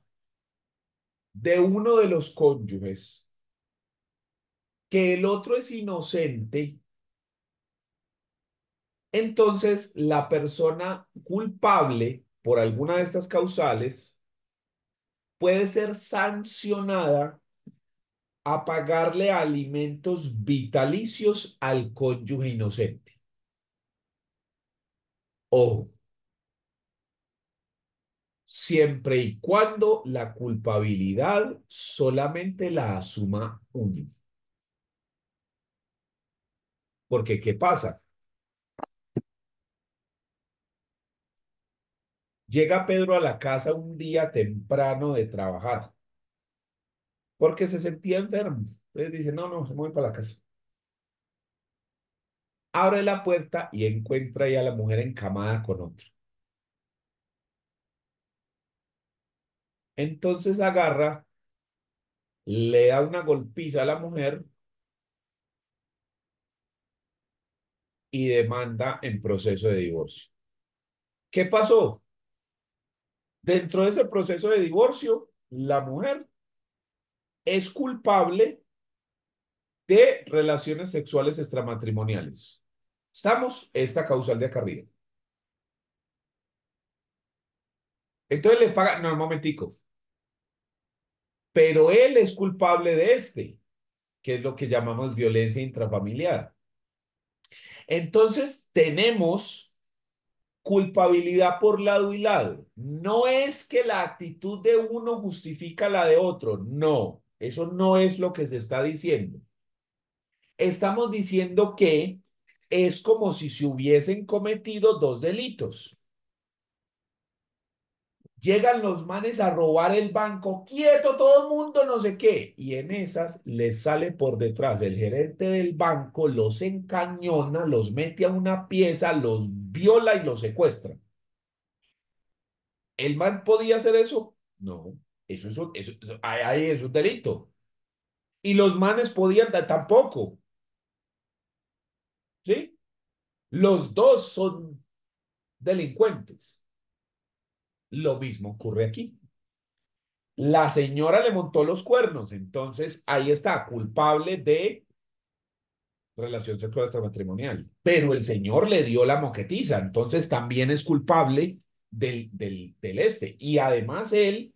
de uno de los cónyuges, que el otro es inocente, entonces la persona culpable por alguna de estas causales puede ser sancionada a pagarle alimentos vitalicios al cónyuge inocente. Ojo, siempre y cuando la culpabilidad solamente la asuma uno. Porque, ¿qué pasa? Llega Pedro a la casa un día temprano de trabajar porque se sentía enfermo. Entonces dice, no, me voy para la casa. Abre la puerta y encuentra ya a la mujer encamada con otro. Entonces agarra, le da una golpiza a la mujer y demanda en proceso de divorcio. ¿Qué pasó? Dentro de ese proceso de divorcio, la mujer es culpable de relaciones sexuales extramatrimoniales. ¿Estamos? Esta causal de acá arriba. Entonces le paga, no, un momentico, pero él es culpable de este, que es lo que llamamos violencia intrafamiliar. Entonces tenemos culpabilidad por lado y lado. No es que la actitud de uno justifica la de otro, no, eso no es lo que se está diciendo. Estamos diciendo que es como si se hubiesen cometido dos delitos. Llegan los manes a robar el banco, quieto todo el mundo, no sé qué. Y en esas les sale por detrás el gerente del banco, los encañona, los mete a una pieza, los viola y los secuestra. ¿El man podía hacer eso? No, ahí es un delito. Y los manes podían, tampoco, ¿sí? Los dos son delincuentes. Lo mismo ocurre aquí. La señora le montó los cuernos, entonces ahí está, culpable de relación sexual extramatrimonial, pero el señor le dio la moquetiza, entonces también es culpable del este. Y además él,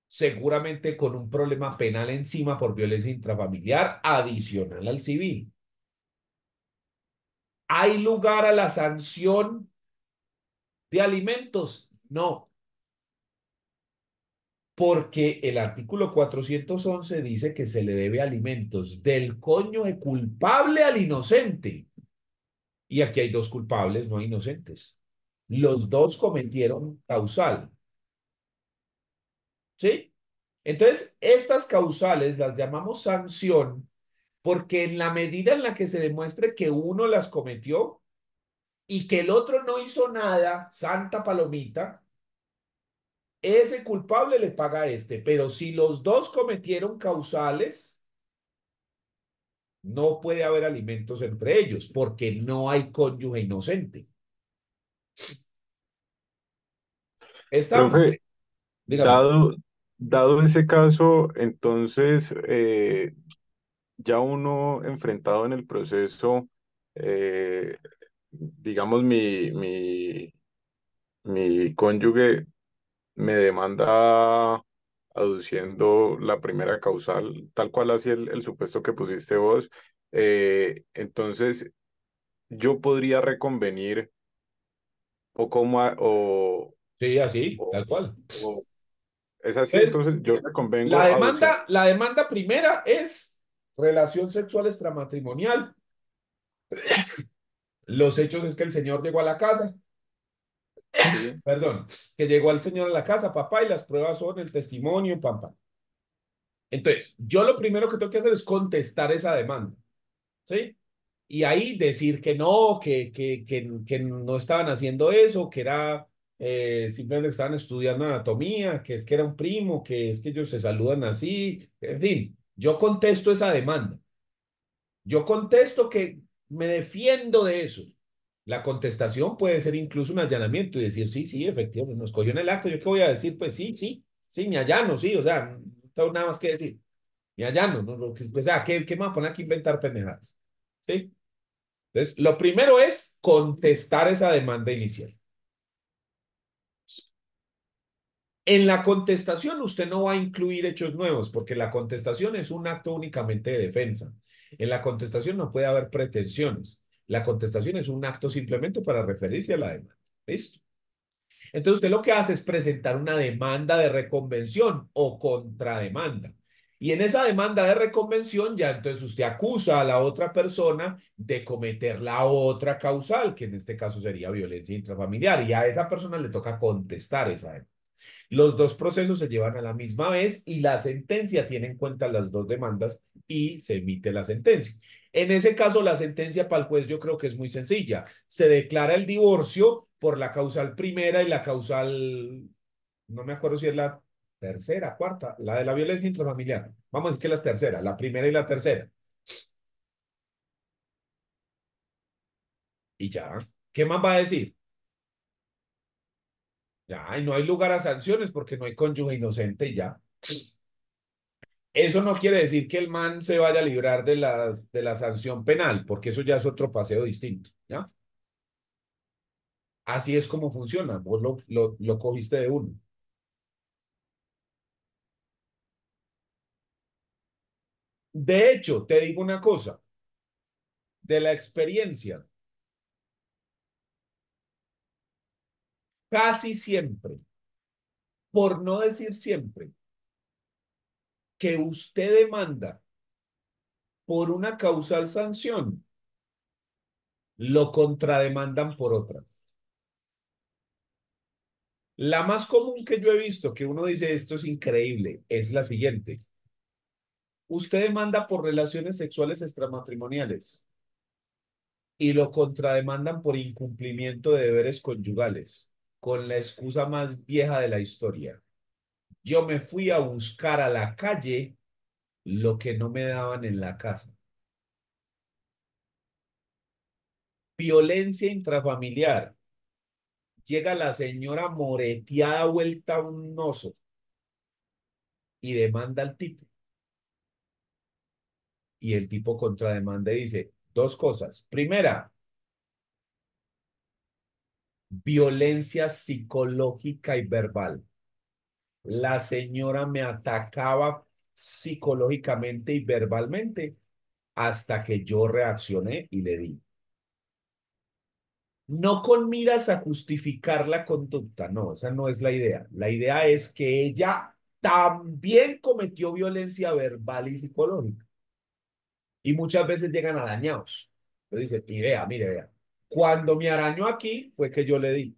seguramente con un problema penal encima por violencia intrafamiliar adicional al civil. ¿Hay lugar a la sanción de alimentos? No, porque el artículo 411 dice que se le debe alimentos del cónyuge culpable al inocente. Y aquí hay dos culpables, no hay inocentes. Los dos cometieron causal. ¿Sí? Entonces, estas causales las llamamos sanción porque en la medida en la que se demuestre que uno las cometió y que el otro no hizo nada, santa palomita, ese culpable le paga a este. Pero si los dos cometieron causales, no puede haber alimentos entre ellos porque no hay cónyuge inocente. ¿Estamos? Profe, Dígame. dado ese caso, entonces ya uno enfrentado en el proceso, digamos, mi cónyuge me demanda aduciendo la primera causal, tal cual así el supuesto que pusiste vos. Entonces, yo podría reconvenir o como Sí, así, o, tal cual. o- es así, entonces yo reconvengo aduciendo. La demanda primera es relación sexual extramatrimonial. Los hechos es que el señor llegó a la casa, Sí, perdón, que llegó el señor a la casa, papá, y las pruebas son el testimonio, papá. Entonces, yo lo primero que tengo que hacer es contestar esa demanda, ¿sí? Y ahí decir que no, que no estaban haciendo eso, que era simplemente que estaban estudiando anatomía, que es que era un primo, que es que ellos se saludan así, en fin, yo contesto esa demanda. Yo contesto que me defiendo de eso. La contestación puede ser incluso un allanamiento y decir, sí, sí, efectivamente, nos cogió en el acto. ¿Yo qué voy a decir? Pues sí, sí, sí, me allano, sí, o sea, no tengo nada más que decir. Me allano, ¿no? O sea, ¿qué me van a poner aquí a inventar pendejadas? ¿Sí? Entonces, lo primero es contestar esa demanda inicial. En la contestación usted no va a incluir hechos nuevos, porque la contestación es un acto únicamente de defensa. En la contestación no puede haber pretensiones. La contestación es un acto simplemente para referirse a la demanda. ¿Listo? Entonces usted lo que hace es presentar una demanda de reconvención o contrademanda. Y en esa demanda de reconvención ya entonces usted acusa a la otra persona de cometer la otra causal, que en este caso sería violencia intrafamiliar, y a esa persona le toca contestar esa demanda. Los dos procesos se llevan a la misma vez y la sentencia tiene en cuenta las dos demandas y se emite la sentencia. En ese caso, la sentencia para el juez yo creo que es muy sencilla. Se declara el divorcio por la causal primera y la causal, no me acuerdo si es la tercera, cuarta, la de la violencia intrafamiliar. Vamos a decir que la tercera, la primera y la tercera. Y ya, ¿qué más va a decir? Ya, y no hay lugar a sanciones porque no hay cónyuge inocente y ya. Eso no quiere decir que el man se vaya a librar de la sanción penal, porque eso ya es otro paseo distinto, ¿ya? Así es como funciona, vos lo cogiste de uno. De hecho, te digo una cosa, de la experiencia, casi siempre, por no decir siempre, que usted demanda por una causal sanción, lo contrademandan por otra. La más común que yo he visto, que uno dice esto es increíble, es la siguiente. Usted demanda por relaciones sexuales extramatrimoniales y lo contrademandan por incumplimiento de deberes conyugales, con la excusa más vieja de la historia. Yo me fui a buscar a la calle lo que no me daban en la casa. Violencia intrafamiliar. Llega la señora moreteada vuelta a un oso y demanda al tipo. Y el tipo contrademanda y dice, Dos cosas. Primera, violencia psicológica y verbal. La señora me atacaba psicológicamente y verbalmente hasta que yo reaccioné y le di. No con miras a justificar la conducta, no, esa no es la idea. La idea es que ella también cometió violencia verbal y psicológica. Y muchas veces llegan arañados. Le dicen, y vea, mire, vea. Cuando me arañó aquí fue que yo le di.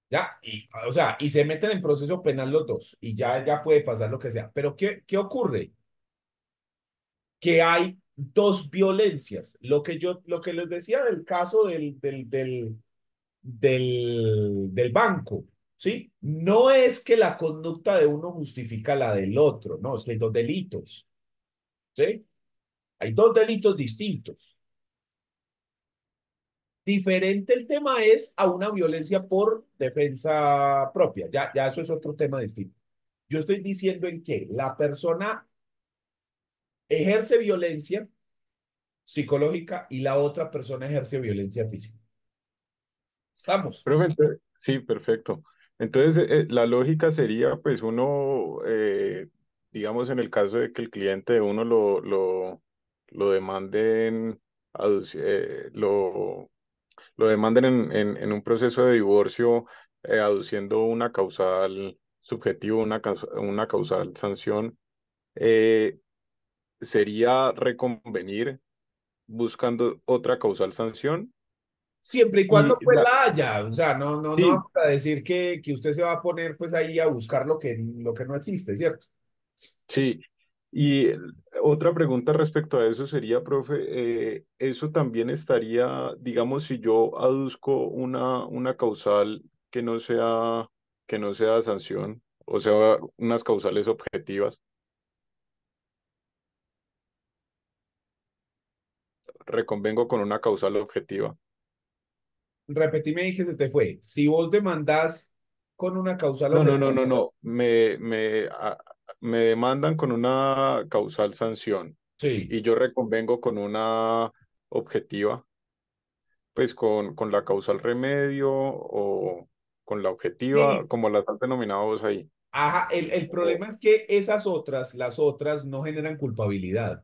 Ya, y, o sea, y se meten en proceso penal los dos, y ya puede pasar lo que sea. Pero ¿qué ocurre? Que hay dos violencias. Lo que les decía del caso del banco, ¿sí? No es que la conducta de uno justifica la del otro, no, es que hay dos delitos, ¿sí? Hay dos delitos distintos. Diferente el tema es a una violencia por defensa propia, ya eso es otro tema distinto. Yo estoy diciendo en que la persona ejerce violencia psicológica y la otra persona ejerce violencia física. ¿Estamos? Profe, sí, perfecto. Entonces, la lógica sería, pues uno, digamos, en el caso de que el cliente de uno lo demanden, lo demanden en un proceso de divorcio, aduciendo una causal subjetiva, una causal sanción, eh, sería reconvenir buscando otra causal sanción. Siempre y Y cuando pues la haya, o sea, no sí, vamos a decir que usted se va a poner pues ahí a buscar lo que no existe, ¿cierto? sí, y otra pregunta respecto a eso sería, profe, eso también estaría, digamos, si yo aduzco una causal que no sea sanción, o sea, unas causales objetivas, reconvengo con una causal objetiva. Repetime ahí que se te fue. Si vos demandás con una causal No, no, no, no, objetiva, no, me demandan con una causal sanción sí, y yo reconvengo con una objetiva. Pues con la causal remedio o con la objetiva, sí, como las has denominado vos ahí. ajá, el O- problema es que esas otras, las otras no generan culpabilidad,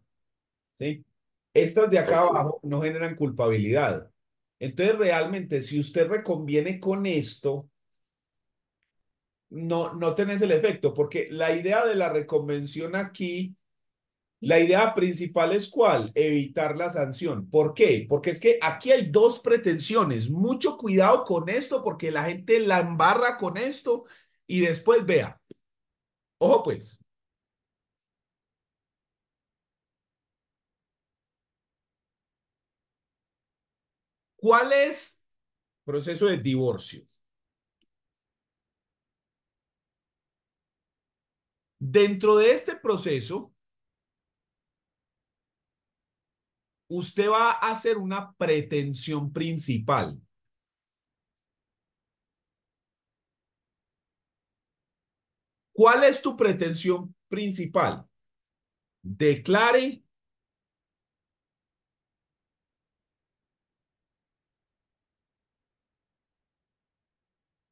¿sí? Estas de acá ok. abajo no generan culpabilidad. Entonces, realmente, si usted reconviene con esto, no tenés el efecto, porque la idea de la reconvención aquí, la idea principal es ¿cuál? Evitar la sanción. ¿Por qué? Porque es que aquí hay dos pretensiones. Mucho cuidado con esto, porque la gente la embarra con esto y después vea. Ojo, pues, ¿cuál es proceso de divorcio? Dentro de este proceso, usted va a hacer una pretensión principal. ¿Cuál es tu pretensión principal? Declare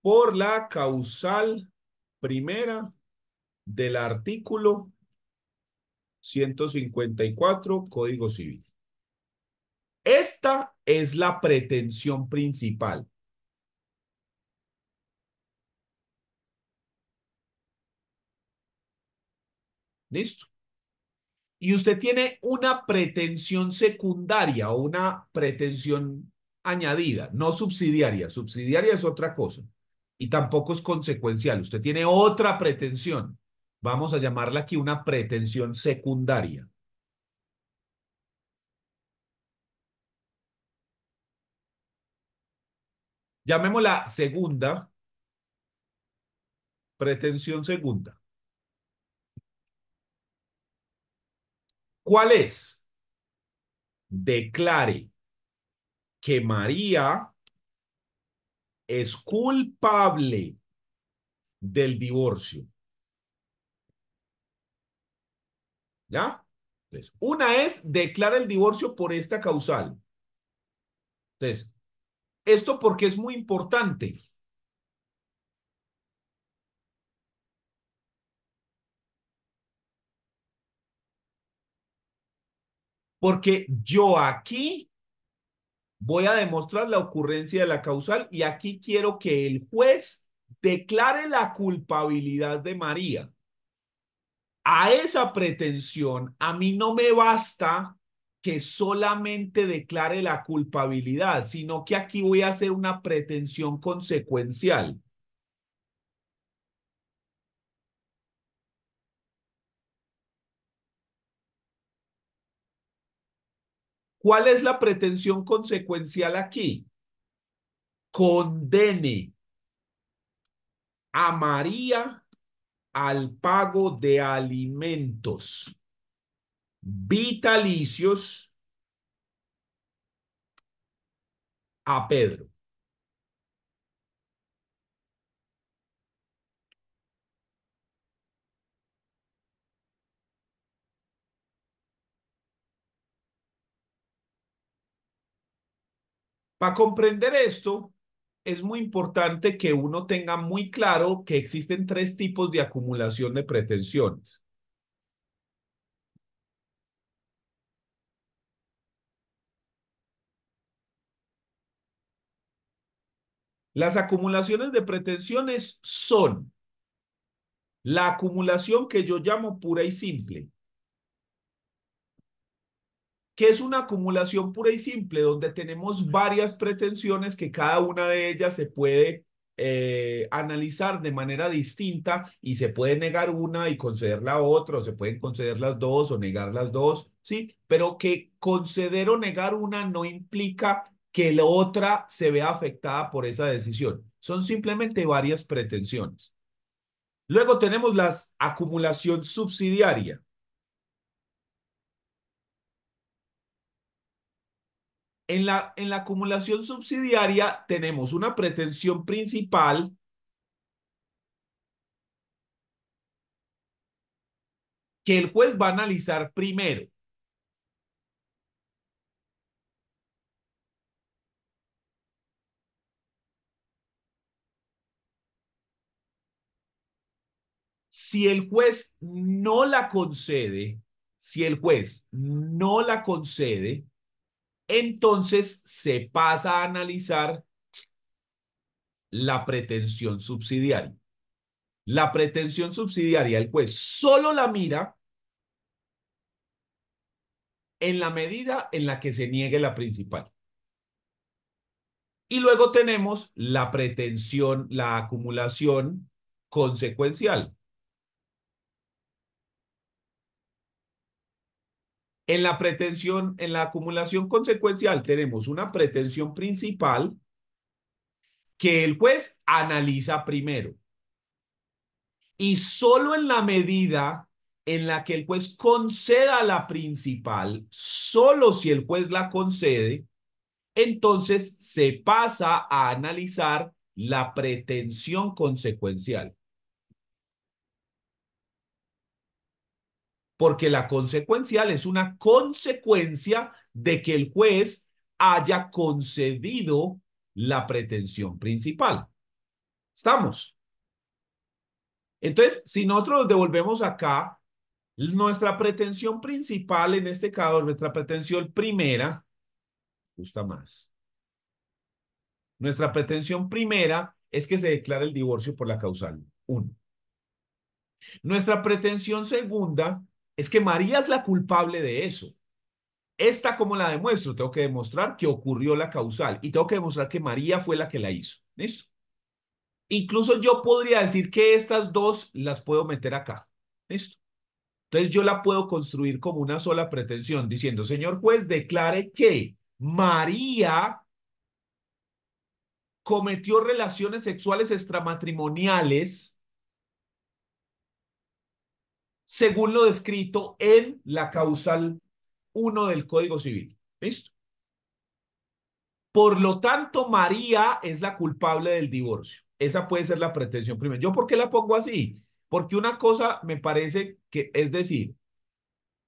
por la causal primera del artículo 154 Código Civil. Esta es la pretensión principal. ¿Listo? Y usted tiene una pretensión secundaria o una pretensión añadida, no subsidiaria. Subsidiaria es otra cosa. Y tampoco es consecuencial. Usted tiene otra pretensión. Vamos a llamarla aquí una pretensión secundaria. Llamémosla segunda, pretensión segunda. ¿Cuál es? Declare que María es culpable del divorcio. ¿Ya? Entonces, una es declara el divorcio por esta causal. Entonces, ¿esto porque es muy importante? Porque yo aquí voy a demostrar la ocurrencia de la causal y aquí quiero que el juez declare la culpabilidad de María. A esa pretensión, a mí no me basta que solamente declare la culpabilidad, sino que aquí voy a hacer una pretensión consecuencial. ¿Cuál es la pretensión consecuencial aquí? Condene a María al pago de alimentos vitalicios a Pedro. Para comprender esto, es muy importante que uno tenga muy claro que existen tres tipos de acumulación de pretensiones. Las acumulaciones de pretensiones son la acumulación que yo llamo pura y simple. ¿Qué es una acumulación pura y simple? Donde tenemos varias pretensiones que cada una de ellas se puede analizar de manera distinta y se puede negar una y conceder la otra, o se pueden conceder las dos o negar las dos, ¿sí? Pero que conceder o negar una no implica que la otra se vea afectada por esa decisión. Son simplemente varias pretensiones. Luego tenemos la acumulación subsidiaria. En la acumulación subsidiaria tenemos una pretensión principal que el juez va a analizar primero. Si el juez no la concede, si el juez no la concede, entonces se pasa a analizar la pretensión subsidiaria. La pretensión subsidiaria, el juez solo la mira en la medida en la que se niegue la principal. Y luego tenemos la pretensión, la acumulación consecuencial. En la pretensión, en la acumulación consecuencial tenemos una pretensión principal que el juez analiza primero. Y solo en la medida en la que el juez conceda la principal, solo si el juez la concede, entonces se pasa a analizar la pretensión consecuencial. Porque la consecuencial es una consecuencia de que el juez haya concedido la pretensión principal. ¿Estamos? Entonces, si nosotros nos devolvemos acá, nuestra pretensión principal, en este caso, nuestra pretensión primera, gusta más. Nuestra pretensión primera es que se declare el divorcio por la causal 1. Nuestra pretensión segunda es que María es la culpable de eso. Esta, ¿cómo la demuestro? Tengo que demostrar que ocurrió la causal y tengo que demostrar que María fue la que la hizo. ¿Listo? Incluso yo podría decir que estas dos las puedo meter acá. ¿Listo? Entonces yo la puedo construir como una sola pretensión, diciendo, señor juez, declare que María cometió relaciones sexuales extramatrimoniales según lo descrito en la causal 1 del Código Civil. ¿Listo? Por lo tanto, María es la culpable del divorcio. Esa puede ser la pretensión primera. ¿Yo por qué la pongo así? Porque una cosa me parece que, es decir,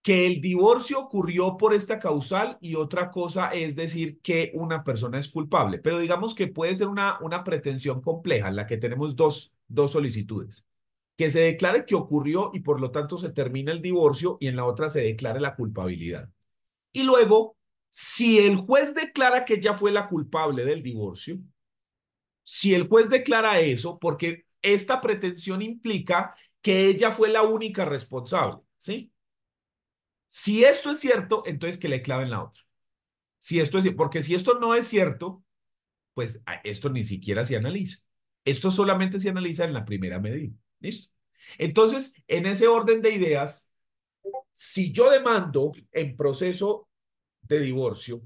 que el divorcio ocurrió por esta causal y otra cosa es decir que una persona es culpable. Pero digamos que puede ser una pretensión compleja en la que tenemos dos solicitudes. Que se declare que ocurrió y por lo tanto se termina el divorcio y en la otra se declare la culpabilidad. Y luego, si el juez declara que ella fue la culpable del divorcio, si el juez declara eso, porque esta pretensión implica que ella fue la única responsable, ¿sí? Si esto es cierto, entonces que le claven la otra. Si esto es, porque si esto no es cierto, pues esto ni siquiera se analiza. Esto solamente se analiza en la primera medida. ¿Listo? Entonces, en ese orden de ideas, si yo demando en proceso de divorcio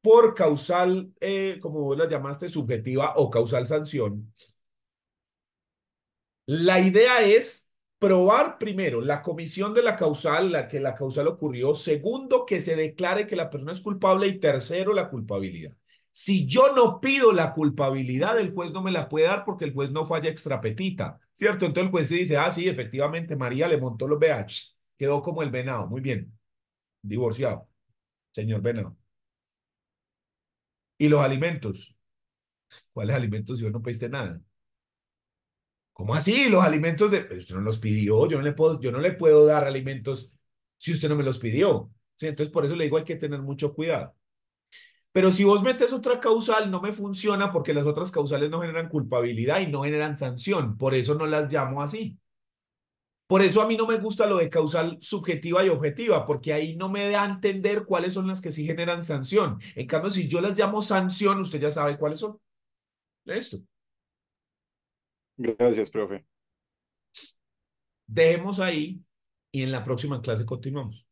por causal, como vos la llamaste, subjetiva o causal sanción, la idea es probar primero la comisión de la causal, que la causal ocurrió, segundo, que se declare que la persona es culpable y tercero, la culpabilidad. Si yo no pido la culpabilidad, el juez no me la puede dar porque el juez no falla extrapetita, ¿cierto? Entonces el juez dice, ah, sí, efectivamente, María le montó los BH, quedó como el venado, muy bien, divorciado, señor venado. ¿Y los alimentos? ¿Cuáles alimentos si vos no pediste nada? ¿Cómo así? Los alimentos de... Usted no los pidió, yo no le puedo dar alimentos si usted no me los pidió. ¿Sí? Entonces, por eso le digo, hay que tener mucho cuidado. Pero si vos metes otra causal, no me funciona porque las otras causales no generan culpabilidad y no generan sanción. Por eso no las llamo así. Por eso a mí no me gusta lo de causal subjetiva y objetiva, porque ahí no me da a entender cuáles son las que sí generan sanción. En cambio, si yo las llamo sanción, usted ya sabe cuáles son. Listo. Gracias, profe. Dejemos ahí y en la próxima clase continuamos.